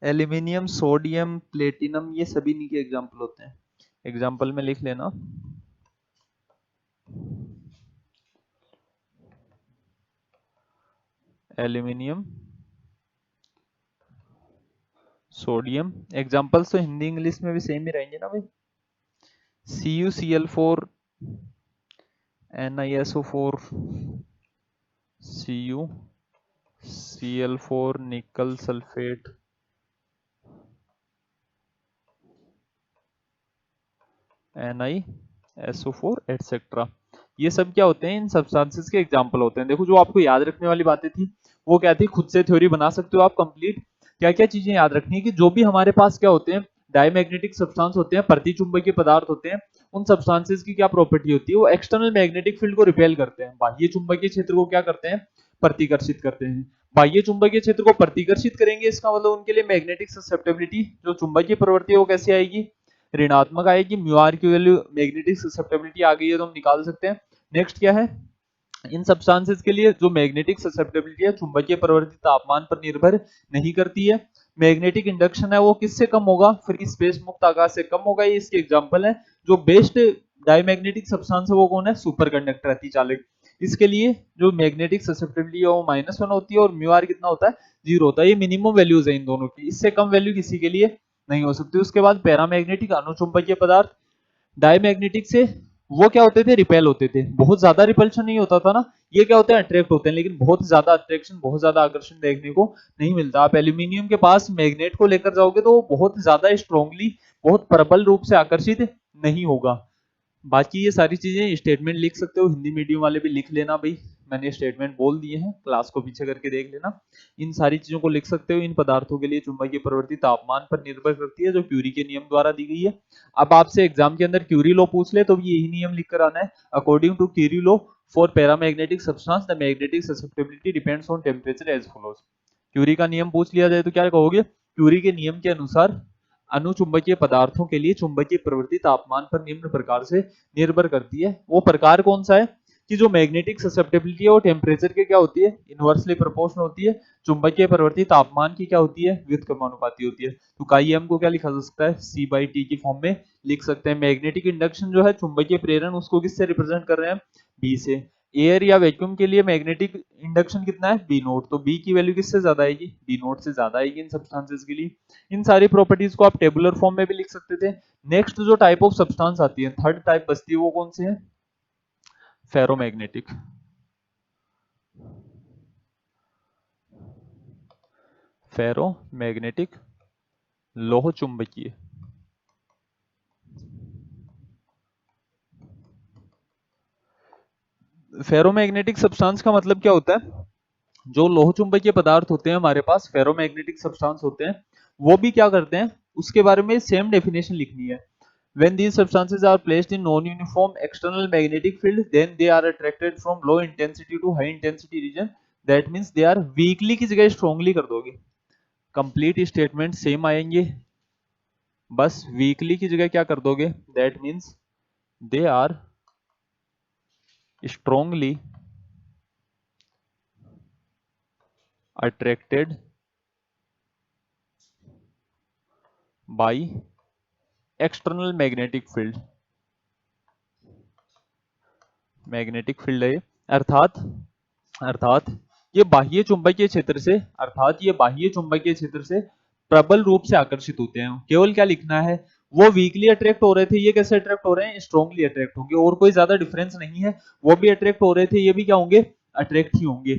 एल्यूमिनियम, सोडियम, प्लेटिनम, ये सभी इनके एग्जांपल होते हैं। एग्जांपल में लिख लेना, एल्यूमिनियम, सोडियम। एग्जांपल्स तो हिंदी इंग्लिश में भी सेम ही रहेंगे ना भाई, CuCl4, NiSO4, CuCl4, निकल सल्फेट, NiSO4 एटसेट्रा, ये सब क्या होते हैं, इन सब्सटेंसेस के एग्जांपल होते हैं। देखो जो आपको याद रखने वाली बातें थी वो क्या थी, खुद से थ्योरी बना सकते हो आप कंप्लीट। क्या क्या चीजें याद रखनी है कि जो भी हमारे पास क्या होते हैं, डायमैग्नेटिक सब्सटेंस होते हैं, प्रतिचुंबकीय पदार्थ होते हैं, उन सब्सटेंसेस की क्या प्रॉपर्टी होती है, वो एक्सटर्नल मैग्नेटिक फील्ड को रिपेल करते हैं, बाह्य चुंबकीय क्षेत्र को क्या करते हैं, प्रतिकर्षित करते हैं। बाह्य चुंबकीय क्षेत्र को प्रतिकर्षित करेंगे, इसका मतलब उनके लिए मैग्नेटिक ससेप्टेबिलिटी जो चुंबकीय प्रवृत्ति है वो कैसे आएगी, ऋणात्मक आएगी। म्यू आर की वैल्यू मैग्नेटिक ससेप्टेबिलिटी आ गई है तो हम निकाल सकते हैं। नेक्स्ट क्या है, इन सब्सटेंसेस के लिए जो मैग्नेटिक ससेप्टेबिलिटी है चुंबकीय प्रवृत्ति तापमान पर निर्भर नहीं करती है। मैग्नेटिक इंडक्शन है वो किससे कम होगा, फ्री स्पेस मुक्त आकाश से कम होगा। ये इसके एग्जांपल है। जो बेस्ट डायमैग्नेटिक सब्सटेंस है वो कौन है, सुपर कंडक्टर अतिचालक। इसके लिए जो मैग्नेटिक ससेप्टेबिलिटी है वो -1 होती है और म्यू आर कितना होता है, 0 होता है। ये मिनिमम वैल्यूज है इन दोनों की, इससे कम वैल्यू किसी के लिए नहीं हो सकती। उसके बाद पैरामैग्नेटिक अनुचुंबकीय पदार्थ, डायमैग्नेटिक से वो क्या होते थे, रिपेल होते थे। बहुत ज्यादा रिपल्शन नहीं होता था ना, ये क्या होते हैं, अट्रैक्ट होते हैं, लेकिन बहुत ज्यादा अट्रैक्शन, बहुत ज्यादा आकर्षण देखने को नहीं मिलता। आप एल्यूमिनियम के पास मैग्नेट को लेकर जाओगे तो वो बहुत ज्यादा स्ट्रांगली, बहुत प्रबल रूप से आकर्षित नहीं होगा। बाकी ये सारी चीजें स्टेटमेंट लिख सकते हो, हिंदी मीडियम वाले भी लिख लेना भाई, मैंने स्टेटमेंट बोल दिए हैं, क्लास को पीछे करके देख लेना। इन सारी चीजों को लिख सकते हो। इन पदार्थों के लिए चुंबकीय प्रवृत्ति तापमान पर निर्भर करती है, जो क्यूरी के नियम द्वारा दी गई है। अब आपसे एग्जाम के अंदर क्यूरी लॉ पूछ ले तो भी यही नियम लिख कर आना है। According to Curie law for paramagnetic substance the magnetic susceptibility depends on temperature as follows. Curie का नियम पूछ लिया जाए तो क्या कहोगे, क्यूरी के नियम के अनुसार अनुचुंबकीय पदार्थों के लिए चुंबकीय प्रवृत्ति तापमान पर निम्न प्रकार से निर्भर करती है। वो प्रकार कौन सा है कि जो मैग्नेटिक ससेप्टेबिलिटी है वो टेम्परेचर के क्या होती है, इनवर्सली प्रोपोर्शनल होती है। चुंबकीय प्रवृत्ति तापमान की क्या होती है, व्युत्क्रमानुपाती होती है। तो काई एम को क्या लिखा जा सकता है, C/T की फॉर्म में लिख सकते हैं। मैग्नेटिक इंडक्शन जो है चुंबकीय प्रेरण, उसको किससे रिप्रेजेंट कर रहे हैं, बी से। एयर या वैक्यूम के लिए मैग्नेटिक इंडक्शन कितना है, B0, तो बी की वैल्यू किससे ज्यादा आएगी, B0 से ज्यादा आएगी इन सब्सटेंसेस के लिए। इन सारी प्रॉपर्टीज को आप टेबुलर फॉर्म में भी लिख सकते थे। नेक्स्ट जो टाइप ऑफ सब्सटेंस आती है, थर्ड टाइप बचती है, वो कौन सी है, फेरोमैग्नेटिक। फेरोमैग्नेटिक लोह चुंबकीय। फेरोमैग्नेटिक सब्सटेंस का मतलब क्या होता है, जो लोह चुंबकीय पदार्थ होते हैं हमारे पास, फेरोमैग्नेटिक सब्सटेंस होते हैं, वो भी क्या करते हैं, उसके बारे में सेम डेफिनेशन लिखनी है। When these substances are placed in non-uniform external magnetic field, then they are attracted from low intensity to high intensity region. That means they are weakly की जगह strongly कर दोगे, complete statement सेम आएंगे, बस weakly की जगह क्या कर दोगे, that means they are strongly attracted by external magnetic field. Magnetic field है, अर्थात अर्थात ये बाह्य चुंबकीय क्षेत्र से, अर्थात ये बाह्य चुंबकीय क्षेत्र से प्रबल रूप से आकर्षित होते हैं। केवल क्या लिखना है, वो वीकली अट्रैक्ट हो रहे थे, ये कैसे अट्रैक्ट हो रहे हैं, स्ट्रांगली अट्रैक्ट होंगे, और कोई ज्यादा डिफरेंस नहीं है। वो भी अट्रैक्ट हो रहे थे, ये भी क्या होंगे, अट्रैक्ट ही होंगे।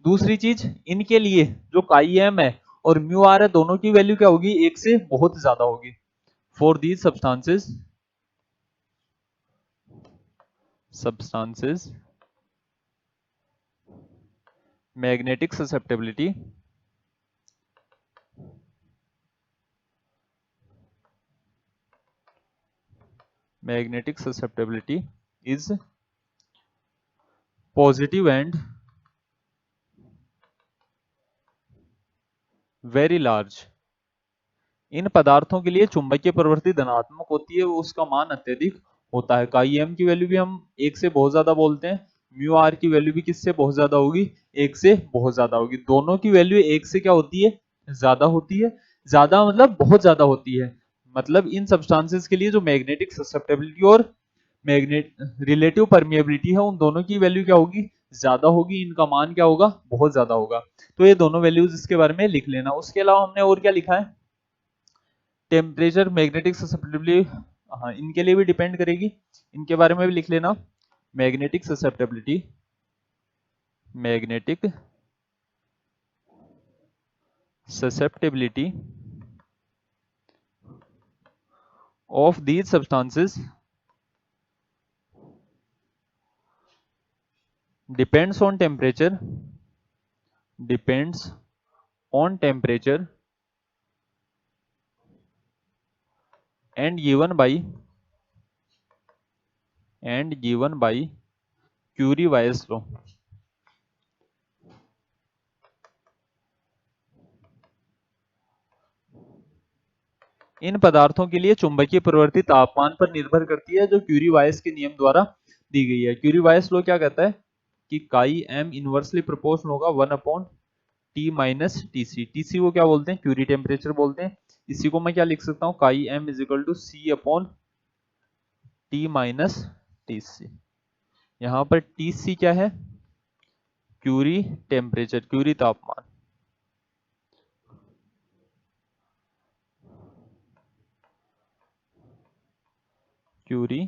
दूसरी चीज, इनके लिए जो काई एम है और म्यू आर है, दोनों की वैल्यू क्या होगी, एक से बहुत ज्यादा होगी। For these substances magnetic susceptibility is positive and very large। इन पदार्थों के लिए चुंबकीय प्रवृत्ति धनात्मक होती है, वो उसका मान अत्यधिक होता है। काई एम की वैल्यू भी हम एक से बहुत ज्यादा बोलते हैं, म्यू आर की वैल्यू भी किससे बहुत ज्यादा होगी, एक से बहुत ज्यादा होगी। दोनों की वैल्यू एक से क्या होती है, ज्यादा होती है। ज्यादा मतलब बहुत ज्यादा होती है। मतलब इन सब्सटेंसेस के लिए जो मैग्नेटिक ससेप्टेबिलिटी और मैग्नेट रिलेटिव परमिएबिलिटी है, उन दोनों की वैल्यू क्या होगी, ज्यादा होगी। इनका मान क्या होगा, बहुत ज्यादा होगा। तो ये दोनों वैल्यूज इसके बारे में लिख लेना। उसके अलावा हमने और क्या लिखा है, टेम्परेचर, मैग्नेटिक ससेप्टेबिलिटी, हाँ इनके लिए भी डिपेंड करेगी, इनके बारे में भी लिख लेना। Magnetic susceptibility, magnetic susceptibility of these substances depends on temperature, depends on temperature and given by Curie-Weiss law। इन पदार्थों के लिए चुंबकीय प्रवृत्ति तापमान पर निर्भर करती है, जो क्यूरी-वायस के नियम द्वारा दी गई है। क्यूरी-वायस लॉ क्या कहता है कि काई एम इनवर्सली प्रोपोर्शनल होगा 1 upon T minus TC. TC को क्या बोलते हैं, क्यूरी टेम्परेचर बोलते हैं। इसी को मैं क्या लिख सकता हूँ, chi M is equal to C upon T minus TC. यहाँ पर टीसी क्या है, क्यूरी टेम्परेचर, क्यूरी तापमान। क्यूरी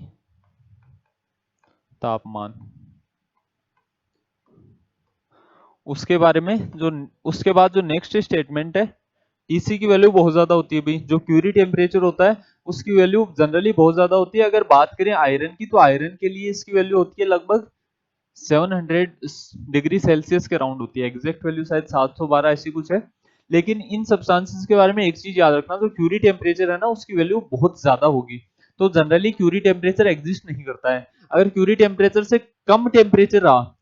तापमान। उसके बारे में जो उसके बाद जो नेक्स्ट स्टेटमेंट है, टीसी की वैल्यू बहुत ज्यादा होती है भी, जो क्यूरी टेम्परेचर होता है उसकी वैल्यू जनरली बहुत ज्यादा होती है। अगर बात करें आयरन की, तो आयरन के लिए इसकी वैल्यू होती है लगभग 700 डिग्री सेल्सियस के राउंड होती है। एग्जैक्ट वैल्यू शायद 712 ऐसी कुछ है। लेकिन इन सब्सटेंसेस के बारे में एक चीज याद रखना, जो क्यूरी टेम्परेचर है ना, उसकी वैल्यू बहुत ज्यादा होगी। तो जनरली क्यूरी टेम्परेचर एग्जिस्ट नहीं करता है। अगर क्यूरी टेम्परेचर से कम टेम्परेचर रहा,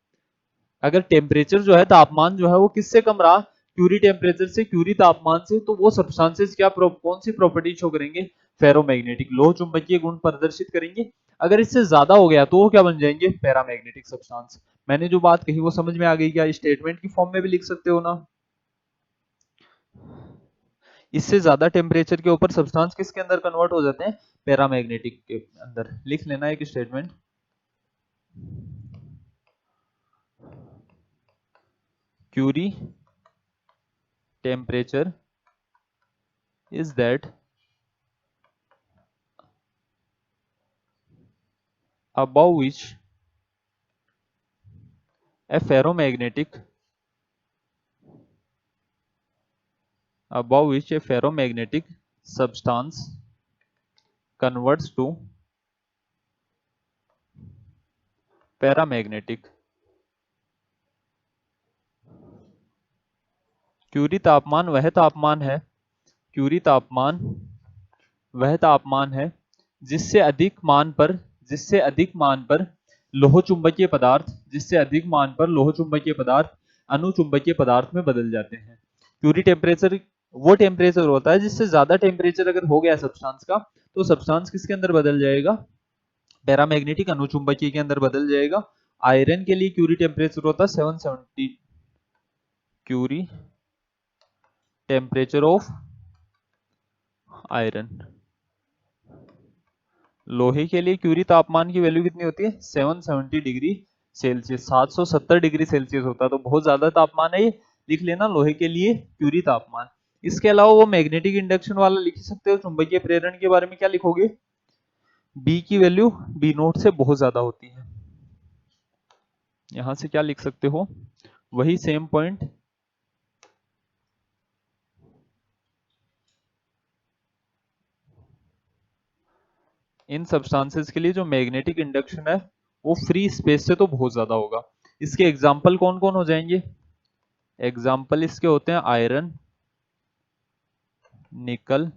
अगर टेम्परेचर जो है, तापमान जो है वो किससे कम रहा, क्यूरी टेम्परेचर से, क्यूरी तापमान से, तो वो सब्सटेंसेस क्या कौन सी प्रॉपर्टी शो करेंगे, फेरोमैग्नेटिक, लोह चुंबकीय गुण प्रदर्शित करेंगे। अगर इससे ज्यादा हो गया तो वो क्या बन जाएंगे, पैरामैग्नेटिक सब्सटेंस। मैंने जो बात कही वो समझ में आ गई क्या, स्टेटमेंट की फॉर्म में भी लिख सकते हो ना। इससे ज्यादा टेम्परेचर के ऊपर सब्सटेंस किसके अंदर कन्वर्ट हो जाते हैं, पैरामैग्नेटिक के अंदर। लिख लेना एक statement, Curie temperature is that above which a ferromagnetic substance converts to paramagnetic। Curie तापमान वह तापमान है, क्यूरी तापमान वह तापमान है जिससे अधिक मान पर, जिससे अधिक मान पर लोह चुंबकीय पदार्थ, जिससे अधिक मान पर लोह चुंबकीय पदार्थ अनुचुंबकीय पदार्थ में बदल जाते हैं। क्यूरी टेम्परेचर वो टेम्परेचर होता है जिससे ज्यादा टेम्परेचर अगर हो गया सब्सटेंस का, तो सब्सटेंस किसके अंदर बदल जाएगा, पैरामैग्नेटिक अनुचुंबकीय के अंदर बदल जाएगा। आयरन के लिए क्यूरी टेम्परेचर होता है 770, क्यूरी टेम्परेचर ऑफ आयरन। लोहे के लिए क्यूरी तापमान की वैल्यू कितनी होती है, 770 डिग्री सेल्सियस, 770 डिग्री सेल्सियस होता है, तो बहुत ज्यादा तापमान है ये। लिख लेना लोहे के लिए क्यूरी तापमान। इसके अलावा वो मैग्नेटिक इंडक्शन वाला लिख सकते हो, चुंबकीय प्रेरण के बारे में क्या लिखोगे, बी की वैल्यू बी नोट से बहुत ज्यादा होती है। यहां से क्या लिख सकते हो, वही सेम पॉइंट, इन सब्सटेंसेस के लिए जो मैग्नेटिक इंडक्शन है वो फ्री स्पेस से तो बहुत ज्यादा होगा। इसके एग्जाम्पल कौन कौन हो जाएंगे, एग्जाम्पल इसके होते हैं आयरन, निकल,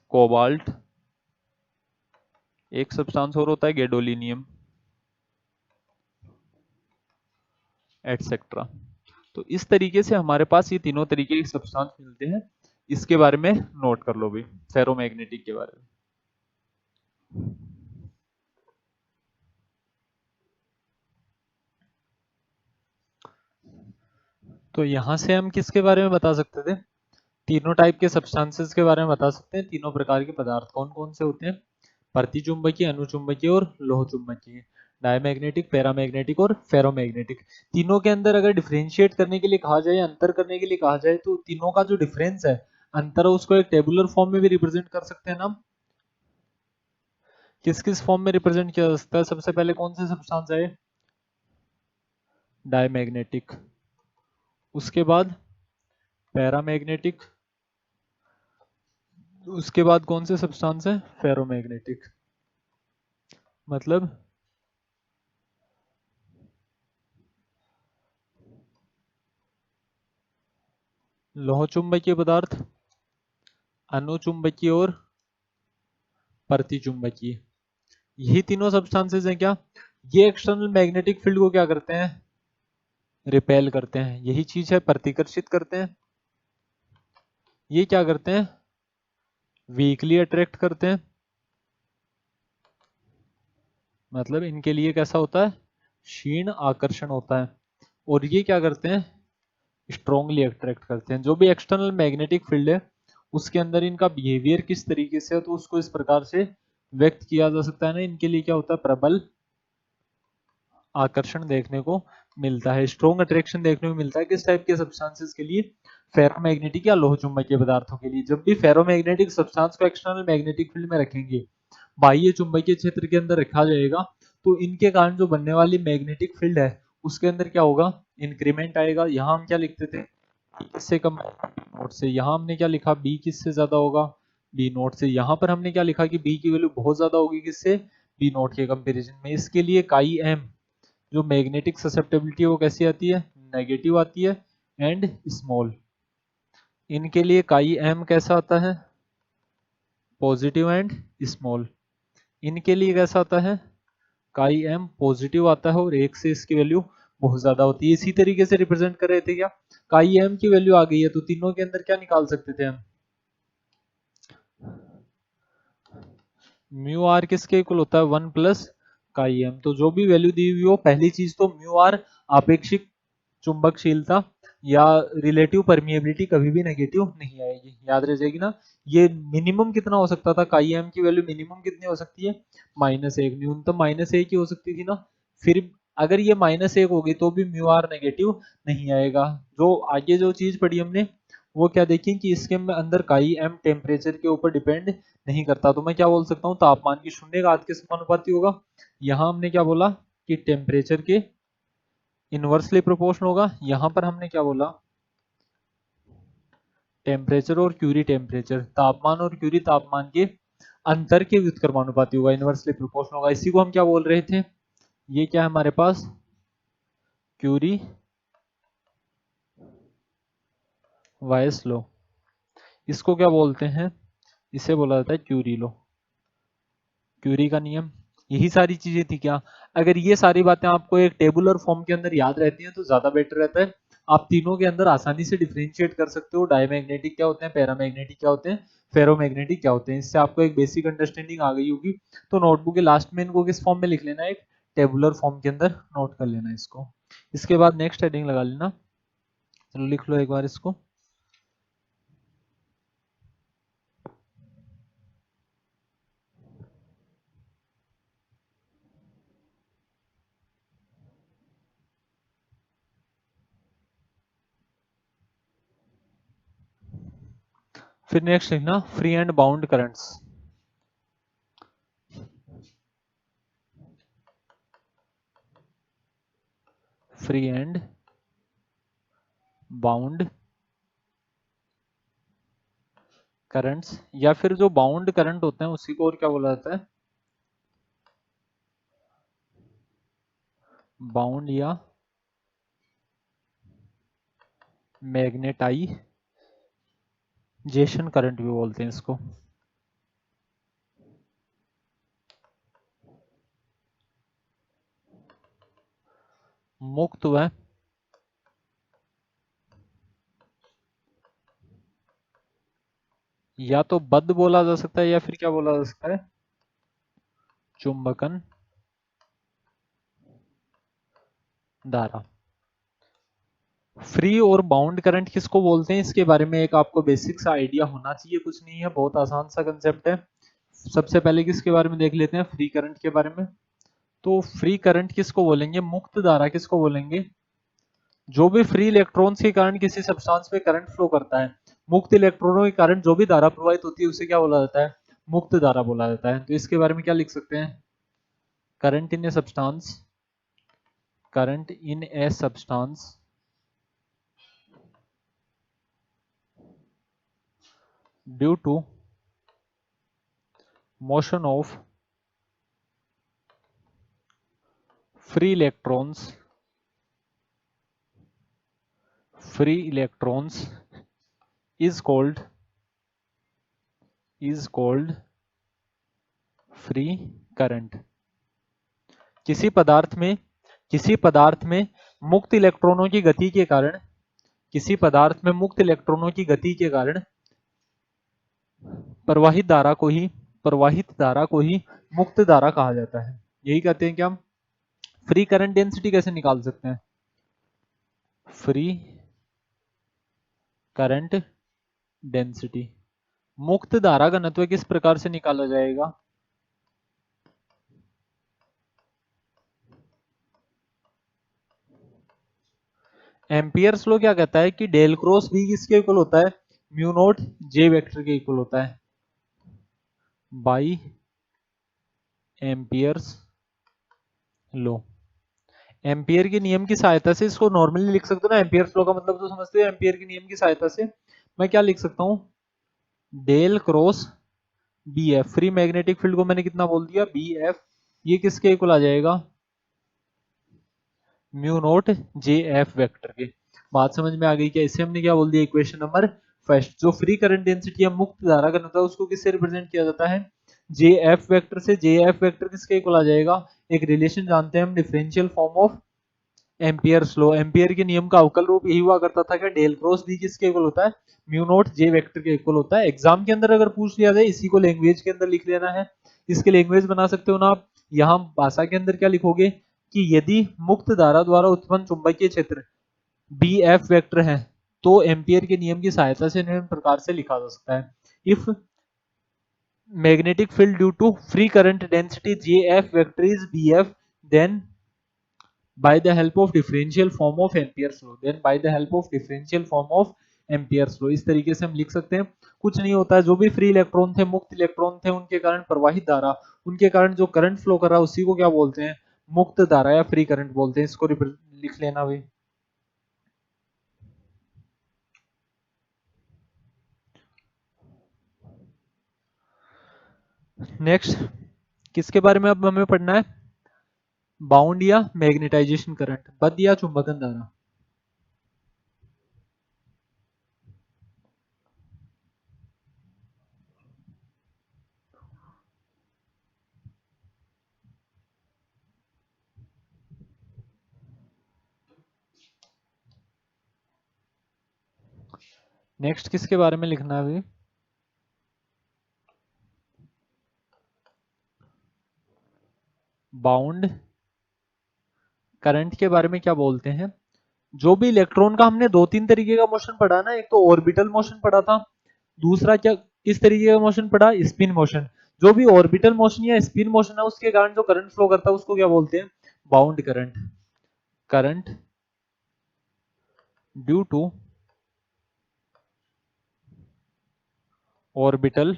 कोबाल्ट, एक सब्सटेंस और होता है गैडोलिनियम, एटसेट्रा। तो इस तरीके से हमारे पास ये तीनों तरीके के सब्सटेंस मिलते हैं। इसके बारे में नोट कर लो भी, फेरोमैग्नेटिक के बारे में। तो यहां से हम किसके बारे में बता सकते थे, तीनों टाइप के सब्सटेंसेस के बारे में बता सकते हैं। तीनों प्रकार के पदार्थ कौन कौन से होते हैं, प्रतिचुंबकीय, अनुचुंबकीय और लोह चुंबकीय, डायमैग्नेटिक, पैरामैग्नेटिक और फेरोमैग्नेटिक। तीनों के अंदर अगर डिफरेंशिएट करने के लिए कहा जाए, अंतर करने के लिए कहा जाए, तो तीनों का जो डिफरेंस है, अंतर है, उसको एक टेबुलर फॉर्म में भी रिप्रेजेंट कर सकते हैं ना। किस किस फॉर्म में रिप्रेजेंट किया जा सकता है, सबसे पहले कौन से सब्सटेंस है, डायमैग्नेटिक, उसके बाद पैरामैग्नेटिक, उसके बाद कौन से सब्सटेंस है, फेरोमैग्नेटिक। मतलब लोह चुंबकीय पदार्थ, अनुचुंबकीय और प्रतिचुंबकीय, यही तीनों सब्सटेंसेस हैं क्या। ये एक्सटर्नल मैग्नेटिक फील्ड को क्या करते हैं, रिपेल करते हैं, यही चीज है प्रतिकर्षित करते हैं। ये क्या करते हैं, वीकली अट्रैक्ट करते हैं, मतलब इनके लिए कैसा होता है, क्षीण आकर्षण होता है। और ये क्या करते हैं, स्ट्रॉन्गली अट्रैक्ट करते हैं। जो भी एक्सटर्नल मैग्नेटिक फील्ड है उसके अंदर इनका बिहेवियर किस तरीके से है, तो उसको इस प्रकार से व्यक्त किया जा सकता है ना, इनके लिए क्या होता है, प्रबल आकर्षण देखने को मिलता है, स्ट्रॉन्ग अट्रैक्शन देखने को मिलता है। किस टाइप के सब्सटेंसेस के लिए, फेरोमैग्नेटिक या लोह चुंबकीय पदार्थों के लिए। जब भी फेरोमैग्नेटिक सब्सटेंस को एक्सटर्नल मैग्नेटिक फील्ड में रखेंगे, बाह्य चुंबकीय क्षेत्र के अंदर रखा जाएगा, तो इनके कारण जो बनने वाली मैग्नेटिक फील्ड है उसके अंदर क्या होगा, इंक्रीमेंट आएगा। यहाँ हम क्या लिखते थे, किससे कम, नोट से। यहाँ हमने क्या लिखा, बी किससे ज्यादा होगा, बी नोट से। यहाँ पर हमने क्या लिखा कि बी की वैल्यू बहुत ज्यादा होगी, किससे, बी नोट के कंपेरिजन में। इसके लिए काई एम जो मैग्नेटिक ससेप्टेबिलिटी है वो कैसी आती है, नेगेटिव आती है, एंड स्मॉल। इनके लिए काई एम कैसा आता है, पॉजिटिव एंड स्मॉल। इनके लिए कैसा आता है, काई एम पॉजिटिव आता है, और एक से इसकी वैल्यू बहुत ज्यादा होती है। इसी तरीके से रिप्रेजेंट कर रहे थे क्या, काई एम की वैल्यू आ गई है तो तीनों के अंदर क्या निकाल सकते थे हम, म्यू आर किसके इक्वल होता है, 1 प्लस काई एम। तो जो भी वैल्यू दी हुई हो, पहली चीज तो म्यू आर आपेक्षिक चुंबकशीलता या रिलेटिव परमिएबिलिटी कभी भी नेगेटिव नहीं आएगी, याद रह जाएगी ना। ये मिनिमम कितना हो सकता था, काई एम की वैल्यू मिनिमम कितनी हो सकती है, -1, न्यूनतम -1 ही हो सकती थी ना। फिर अगर ये -1 होगी तो भी म्यू आर नेगेटिव नहीं आएगा। जो आगे जो चीज पढ़ी हमने वो क्या देखी कि इसके अंदर काई एम टेम्परेचर के ऊपर डिपेंड नहीं करता। तो मैं क्या बोल सकता हूँ, तापमान की शून्य घात के समानुपाती होगा। यहाँ हमने क्या बोला कि टेम्परेचर के इनवर्सली प्रोपोर्शनल होगा। यहां पर हमने क्या बोला, टेम्परेचर और क्यूरी टेम्परेचर, तापमान और क्यूरी तापमान के अंतर के व्युत्क्रमानुपाती होगा, इनवर्सली प्रोपोर्शनल होगा। इसी को हम क्या बोल रहे थे, ये क्या है हमारे पास, क्यूरी वायस लो। इसको क्या बोलते हैं, इसे बोला जाता है क्यूरी लो, क्यूरी का नियम। यही सारी चीजें थी क्या, अगर ये सारी बातें आपको एक टेबुलर फॉर्म के अंदर याद रहती हैं तो ज्यादा बेटर रहता है। आप तीनों के अंदर आसानी से डिफरेंशिएट कर सकते हो, डायमैग्नेटिक क्या होते हैं, पैरामैग्नेटिक क्या होते हैं, फेरोमैग्नेटिक क्या होते हैं। इससे आपको एक बेसिक अंडरस्टैंडिंग आ गई होगी। तो नोटबुक के लास्ट में इनको किस फॉर्म में लिख लेना, एक टेबुलर फॉर्म के अंदर नोट कर लेना इसको। इसके बाद नेक्स्ट हेडिंग लगा लेना, चलो लिख लो एक बार इसको। फिर नेक्स्ट लिखना, free and bound currents. Free and bound currents, या फिर जो बाउंड करंट होते हैं उसी को और क्या बोला जाता है, बाउंड या मैग्नेटाइजेशन करंट भी बोलते हैं इसको। मुक्त व या तो बद्ध बोला जा सकता है, या फिर क्या बोला जा सकता है, चुंबकन धारा। फ्री और बाउंड करंट किसको बोलते हैं, इसके बारे में एक आपको बेसिक सा आइडिया होना चाहिए, कुछ नहीं है, बहुत आसान सा कंसेप्ट है। सबसे पहले किसके बारे में देख लेते हैं, फ्री करंट के बारे में। तो फ्री करंट किसको बोलेंगे, मुक्त धारा किसको बोलेंगे, जो भी फ्री इलेक्ट्रॉन्स के कारण किसी सब्सटेंस पे करंट फ्लो करता है, मुक्त इलेक्ट्रॉनों के कारण जो भी धारा प्रवाहित होती है उसे क्या बोला जाता है, मुक्त धारा बोला जाता है। तो इसके बारे में क्या लिख सकते हैं, current in a substance, current in a substance due to motion of free electrons, free electrons is called free current. किसी पदार्थ में मुक्त इलेक्ट्रॉनों की गति के कारण, किसी पदार्थ में मुक्त इलेक्ट्रॉनों की गति के कारण प्रवाहित धारा को ही मुक्त धारा कहा जाता है। यही कहते हैं कि हम फ्री करंट डेंसिटी कैसे निकाल सकते हैं? फ्री करंट डेंसिटी, मुक्त धारा घनत्व किस प्रकार से निकाला जाएगा? एम्पियर्स लॉ क्या कहता है कि डेल क्रॉस बी किसके इक्वल होता है? म्यू नॉट जे वेक्टर के इक्वल होता है बाई एम्पियर्स लॉ। एम्पियर के नियम की सहायता से इसको नॉर्मली लिख सकते हो ना, एम्पियर्स लॉ का मतलब तो समझते हो, एम्पियर के नियम की सहायता से मैं क्या लिख सकता हूं? Del cross B F, free magnetic field को मैंने कितना बोल दिया? बी एफ, ये किसके इक्वल आ जाएगा? Mu naught J F vector के। बात समझ में आ गई क्या? इसे हमने क्या बोल दिया? Equation number first. जो फ्री करंट डेंसिटी है, मुक्त धारा घनत्व, उसको किससे रिप्रेजेंट किया जाता है? जे एफ वेक्टर से। जे एफ वेक्टर किसके इक्वल आ जाएगा? एक रिलेशन जानते हैं हम, differential form of Ampere's law. Ampere के नियम का अवकल रूप यही हुआ करता था कि डेल क्रॉस बी किसके इक्वल होता है? म्यू नॉट जे वेक्टर के इक्वल होता है। एग्जाम के अंदर अगर पूछ लिया जाए, इसी को लैंग्वेज के अंदर लिख लेना है। इसके लैंग्वेज बना सकते हो ना आप। यहाँ भाषा के अंदर क्या लिखोगे कि यदि मुक्त धारा द्वारा उत्पन्न चुंबकीय क्षेत्र बी एफ वेक्टर है, तो एम्पियर के नियम की सहायता से निम्न प्रकार से लिखा जा सकता है। If magnetic field due to free current density jf vector is bf, then by the help of differential form of Ampere's law, then by the help of differential form of Ampere's law। इस तरीके से हम लिख सकते हैं। कुछ नहीं होता है, जो भी फ्री इलेक्ट्रॉन थे, मुक्त इलेक्ट्रॉन थे, उनके कारण प्रवाहित धारा, उनके कारण जो करंट फ्लो कर रहा है, उसी को क्या बोलते हैं? मुक्त धारा या फ्री करंट बोलते हैं। इसको लिख लेना भाई। नेक्स्ट किसके बारे में अब हमें पढ़ना है? बाउंड या मैग्नेटाइजेशन करंट, बद्ध या चुंबकन धारा। नेक्स्ट किसके बारे में लिखना है अभी? बाउंड करंट के बारे में क्या बोलते हैं? जो भी इलेक्ट्रॉन का हमने दो तीन तरीके का मोशन पढ़ा ना, एक तो ऑर्बिटल मोशन पढ़ा था, दूसरा क्या किस तरीके का मोशन पढ़ा? Spin motion. जो भी ऑर्बिटल मोशन या स्पिन मोशन है, उसके कारण जो करंट फ्लो करता है, उसको क्या बोलते हैं? Bound current. Current due to orbital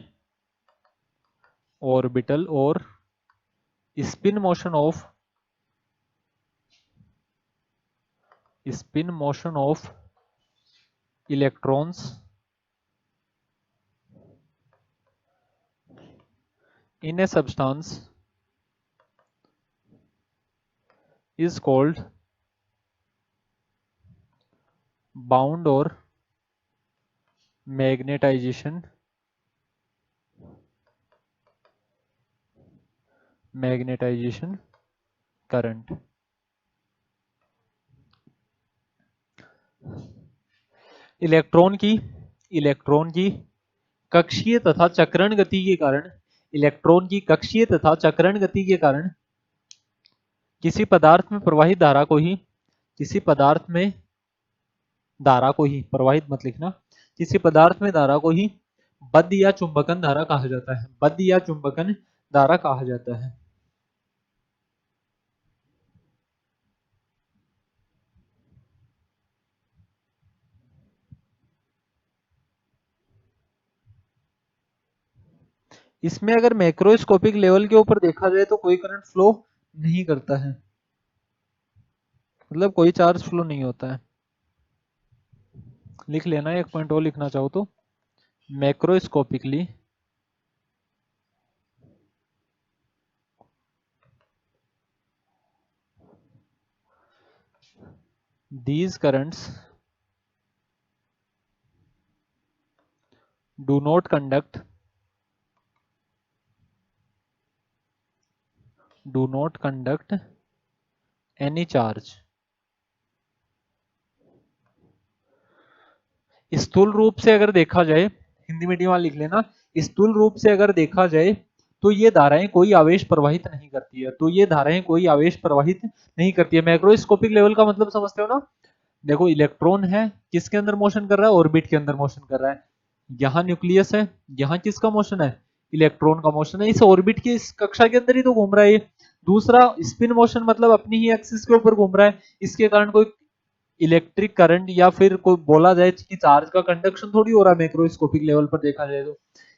orbital और spin motion of electrons in a substance is called bound or magnetization current। Electron की कक्षीय तथा चक्रण गति के कारण, इलेक्ट्रॉन की कक्षीय तथा चक्रण गति के कारण किसी पदार्थ में प्रवाहित धारा को ही, किसी पदार्थ में धारा को ही, प्रवाहित मत लिखना, किसी पदार्थ में धारा को ही बद्ध या चुंबकन धारा कहा जाता है। बद्ध या चुंबकन धारा कहा जाता है। इसमें अगर मैक्रोस्कोपिक लेवल के ऊपर देखा जाए तो कोई करंट फ्लो नहीं करता है, मतलब कोई चार्ज फ्लो नहीं होता है। लिख लेना, एक पॉइंट और लिखना चाहो तो, macroscopically these currents do not conduct any charge। स्थूल रूप से अगर देखा जाए, हिंदी मीडियम वाला लिख लेना, स्थूल रूप से अगर देखा जाए तो ये धाराएं कोई आवेश प्रवाहित नहीं करती है, तो ये धाराएं कोई आवेश प्रवाहित नहीं करती है। मैक्रोस्कोपिक लेवल का मतलब समझते हो ना? देखो इलेक्ट्रॉन है, किसके अंदर मोशन कर रहा है? ऑर्बिट के अंदर मोशन कर रहा है। यहाँ न्यूक्लियस है, यहाँ किसका मोशन है? इलेक्ट्रॉन का मोशन है। इस ऑर्बिट की इस कक्षा के अंदर ही तो घूम रहा है ये। दूसरा स्पिन मोशन मतलब अपनी ही एक्सिस के ऊपर घूम रहा है, इसके कारण कोई इलेक्ट्रिक करंट या फिर कोई बोला जाए कि चार्ज का कंडक्शन थोड़ी हो रहा है मैक्रोस्कोपिक लेवल पर देखा जाए तो।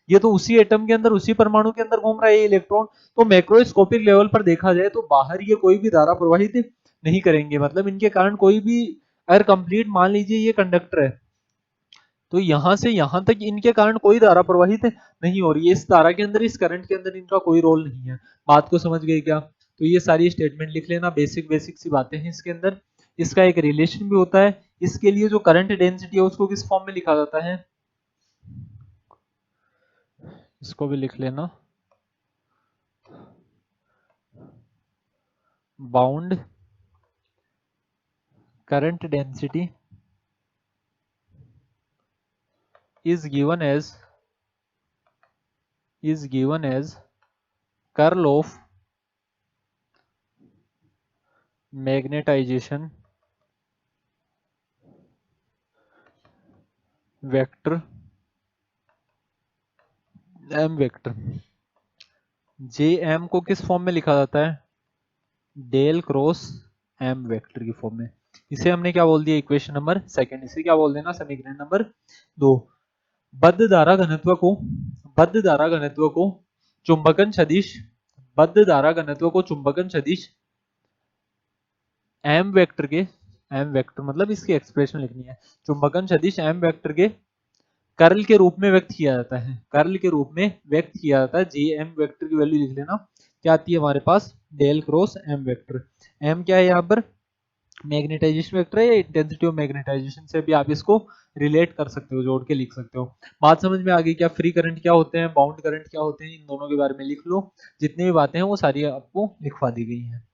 ये तो उसी एटम के अंदर, उसी परमाणु के अंदर घूम रहा है ये इलेक्ट्रॉन। तो मैक्रोस्कोपिक लेवल पर देखा जाए तो बाहर ये कोई भी धारा प्रवाहित नहीं करेंगे, मतलब इनके कारण कोई भी, अगर कंप्लीट मान लीजिए ये कंडक्टर है तो यहां से यहां तक इनके कारण कोई धारा प्रवाहित नहीं हो रही है, इस धारा के अंदर, इस करंट के अंदर इनका कोई रोल नहीं है। बात को समझ गए क्या? तो ये सारी स्टेटमेंट लिख लेना, बेसिक बेसिक सी बातें हैं इसके अंदर। इसका एक रिलेशन भी होता है। इसके लिए जो करंट डेंसिटी है उसको किस फॉर्म में लिखा जाता है, इसको भी लिख लेना, bound current density is given as curl of magnetization vector m vector. J M को किस फॉर्म में लिखा जाता है? डेल क्रॉस एम वेक्टर की फॉर्म में। इसे हमने क्या बोल दिया? Equation number second. इसे क्या बोल देना? समीकरण नंबर 2। बद्ध धारा घनत्व को, बद्ध धारा घनत्व को चुंबकन सदिश, बद्ध धारा घनत्व को चुंबकन सदिश एम वेक्टर के, एम वेक्टर मतलब इसकी एक्सप्रेशन लिखनी है, चुंबकन सदिश एम वेक्टर के कर्ल के रूप में व्यक्त किया जाता है, कर्ल के रूप में व्यक्त किया जाता है। जे एम वेक्टर की वैल्यू लिख लेना, क्या आती है हमारे पास? Del cross M vector. M क्या है यहाँ पर? मैग्नेटाइजेशन वेक्टर है, या इंटेंसिटी ऑफ मैग्नेटाइजेशन से भी आप इसको रिलेट कर सकते हो, जोड़ के लिख सकते हो। बात समझ में आ गई क्या? फ्री करंट क्या होते हैं, बाउंड करंट क्या होते हैं, इन दोनों के बारे में लिख लो। जितनी भी बातें हैं वो सारी आपको लिखवा दी गई हैं।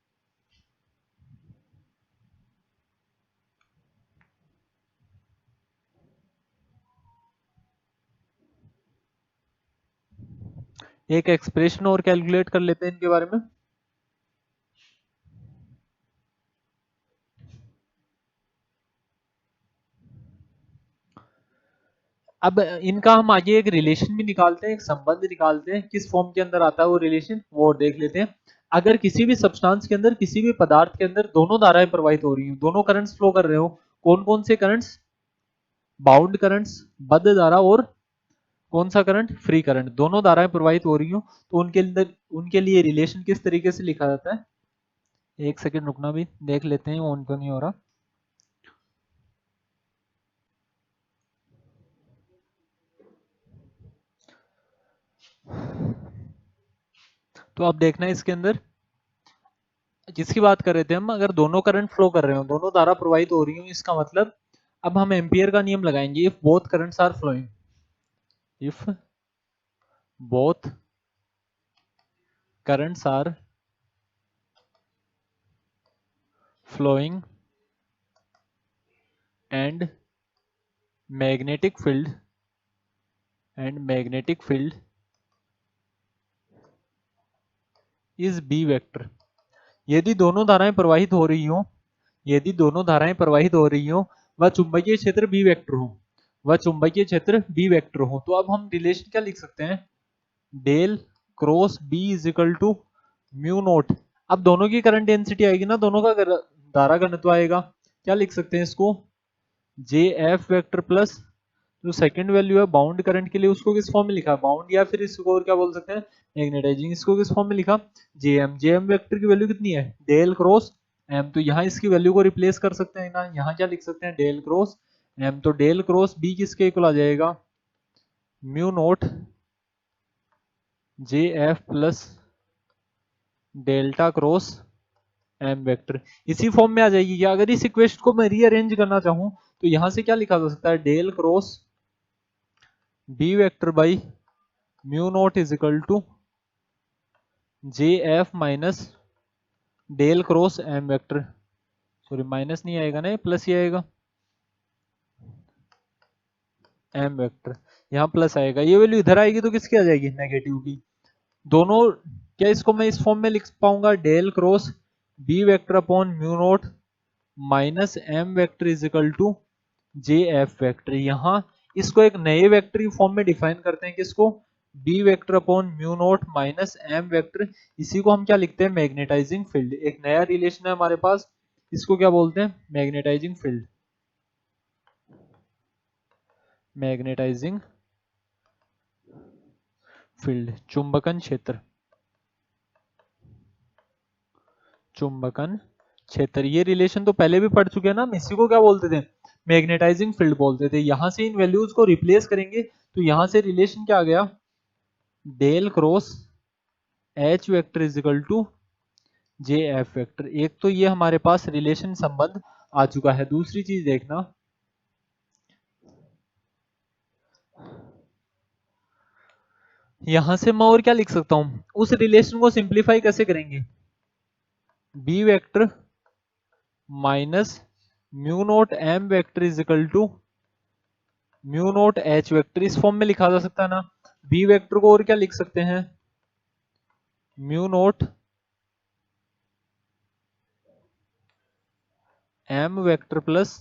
एक एक्सप्रेशन और कैलकुलेट कर लेते हैं इनके बारे में। अब इनका हम आगे एक रिलेशन भी निकालते हैं, एक संबंध निकालते हैं, किस फॉर्म के अंदर आता है वो रिलेशन, वो और देख लेते हैं। अगर किसी भी सब्सटेंस के अंदर, किसी भी पदार्थ के अंदर दोनों धाराएं प्रवाहित हो रही हो, दोनों करंट्स फ्लो कर रहे हो, कौन कौन से करंट्स? बाउंड करंट्स, बद्ध धारा, और कौन सा करंट? Free current. दोनों धाराएं प्रवाहित हो रही हो तो उनके अंदर, उनके लिए रिलेशन किस तरीके से लिखा जाता है? एक सेकंड रुकना, भी देख लेते हैं ऑन क्यों नहीं हो रहा। तो अब देखना है इसके अंदर जिसकी बात कर रहे थे हम, अगर दोनों करंट फ्लो कर रहे हो, दोनों धारा प्रवाहित हो रही हो, इसका मतलब अब हम एम्पियर का नियम लगाएंगे। If both currents are flowing, if both currents are flowing and magnetic field, and magnetic field is B vector. यदि दोनों धाराएं प्रवाहित हो रही हो, यदि दोनों धाराएं प्रवाहित हो रही हो, वह चुंबकीय क्षेत्र बी वेक्टर हो, वह चुंबकीय क्षेत्र बी वेक्टर हो, तो अब हम रिलेशन क्या लिख सकते हैं? Del cross B is equal to mu naught. अब दोनों की करंट डेंसिटी आएगी ना, दोनों का धारा घनत्व आएगा, क्या लिख सकते हैं इसको? जे एफ वेक्टर प्लस जो सेकंड वैल्यू है बाउंड करंट के लिए, उसको किस फॉर्म में लिखा? बाउंड, या फिर इसको और क्या बोल सकते हैं? मैग्नेटाइजिंग। इसको किस फॉर्म में लिखा? J M. J M vector की वैल्यू कितनी है? Del cross M. तो यहाँ इसकी वैल्यू को रिप्लेस कर सकते हैं ना, यहाँ क्या लिख सकते हैं? Del cross M. तो डेल क्रॉस बी किसके इक्वल आ जाएगा? Mu naught J F plus delta cross M vector. इसी फॉर्म में आ जाएगी क्या? अगर इस इक्वेशन को मैं रीअरेंज करना चाहूं तो यहां से क्या लिखा जा सकता है? Del cross B vector by mu naught is equal to J F minus del cross M vector. Sorry minus नहीं आएगा ना, प्लस ही आएगा, एम वेक्टर। यहाँ प्लस आएगा, ये वैल्यू इधर आएगी तो किसकी आ जाएगी, नेगेटिव की। दोनों, क्या इसको मैं इस फॉर्म में लिख पाऊंगा, del cross B vector upon mu naught minus M vector is equal to J F vector. यहाँ इसको एक नए वेक्टर की फॉर्म में डिफाइन करते हैं, किसको, B vector upon mu naught minus M vector. इसी को हम क्या लिखते हैं, मैग्नेटाइजिंग फील्ड। एक नया रिलेशन है हमारे पास, इसको क्या बोलते हैं, मैग्नेटाइजिंग फील्ड। मैग्नेटाइजिंग फील्ड, चुंबकन क्षेत्र, चुंबकन क्षेत्र। ये रिलेशन तो पहले भी पढ़ चुके हैं ना, हम इसी को क्या बोलते थे, मैग्नेटाइजिंग फील्ड बोलते थे। यहां से इन वैल्यूज को रिप्लेस करेंगे तो यहां से रिलेशन क्या आ गया, del cross H vector is equal to J F vector. एक तो ये हमारे पास रिलेशन संबंध आ चुका है। दूसरी चीज देखना, यहां से मैं और क्या लिख सकता हूं, उस रिलेशन को सिंप्लीफाई कैसे करेंगे, B vector minus mu naught M vector is equal to mu naught H vector. इस फॉर्म में लिखा जा सकता है ना। बी वेक्टर को और क्या लिख सकते हैं, mu naught M vector plus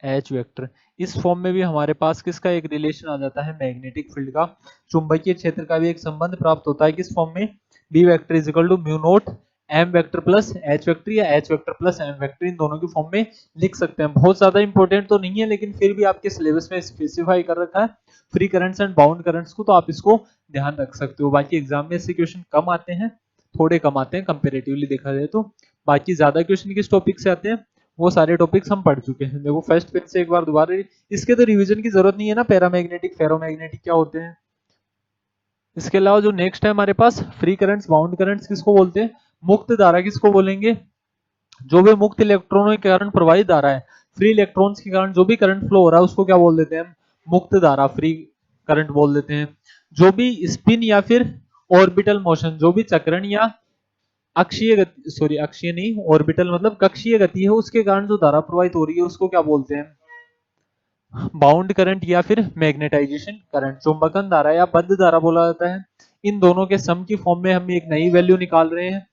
H vector. इस फॉर्म में भी हमारे पास किसका एक रिलेशन आ जाता है, मैग्नेटिक फील्ड का। चुंबकीय क्षेत्र का भी एक संबंध प्राप्त होता है, किस फॉर्म में, B vector is equal to mu naught M vector plus H vector, या H vector plus M vector, इन दोनों की फॉर्म में लिख सकते हैं। बहुत ज्यादा इंपॉर्टेंट तो नहीं है, लेकिन फिर भी आपके सिलेबस में स्पेसिफाई कर रखा है free currents and bound currents को, तो आप इसको ध्यान रख सकते हो। बाकी एग्जाम में ऐसे क्वेश्चन कम आते हैं, थोड़े कम आते हैं कंपेरेटिवली देखा जाए तो। बाकी ज्यादा क्वेश्चन किस टॉपिक से आते हैं, वो सारे टॉपिक्स हम पढ़ चुके हैं। देखो फर्स्ट पेज से एक बार दोबारा, इसके तो रिवीजन की जरूरत नहीं है ना, पैरामैग्नेटिक फेरोमैग्नेटिक क्या होते हैं। इसके अलावा जो नेक्स्ट है हमारे पास, फ्री करंट्स बाउंड करंट्स किसको बोलते हैं, मुक्त धारा किसको बोलेंगे, जो भी मुक्त इलेक्ट्रॉनों के कारण प्रवाहित धारा है, फ्री इलेक्ट्रॉन्स के कारण जो भी करंट फ्लो हो रहा है उसको क्या बोल देते हैं हम, मुक्त धारा, फ्री करंट बोल देते हैं। जो भी स्पिन या फिर ऑर्बिटल मोशन, जो भी चक्रण या अक्षीय गति, सॉरी अक्षीय नहीं, ऑर्बिटल मतलब कक्षीय गति है, उसके कारण जो धारा प्रवाहित हो रही है उसको क्या बोलते हैं, बाउंड करंट या फिर मैग्नेटाइजेशन करंट। चुंबकन धारा या बद्ध धारा बोला जाता है। इन दोनों के सम की फॉर्म में हम एक नई वैल्यू निकाल रहे हैं।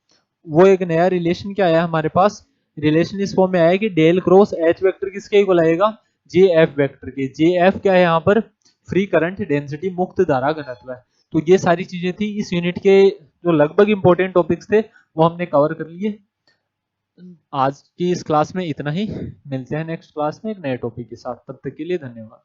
वो एक नया रिलेशन क्या आया हमारे पास, रिलेशन इस फॉर्म में आया कि डेल क्रॉस एच वेक्टर किसके इक्वल आएगा, जे एफ वेक्टर के। जे एफ क्या है यहाँ पर, फ्री करंट डेंसिटी, मुक्त धारा घनत्व है। तो ये सारी चीजें थी इस यूनिट के, जो लगभग इंपॉर्टेंट टॉपिक्स थे वो हमने कवर कर लिए। आज की इस क्लास में इतना ही, मिलते हैं नेक्स्ट क्लास में एक नए टॉपिक के साथ। तब तक के लिए धन्यवाद।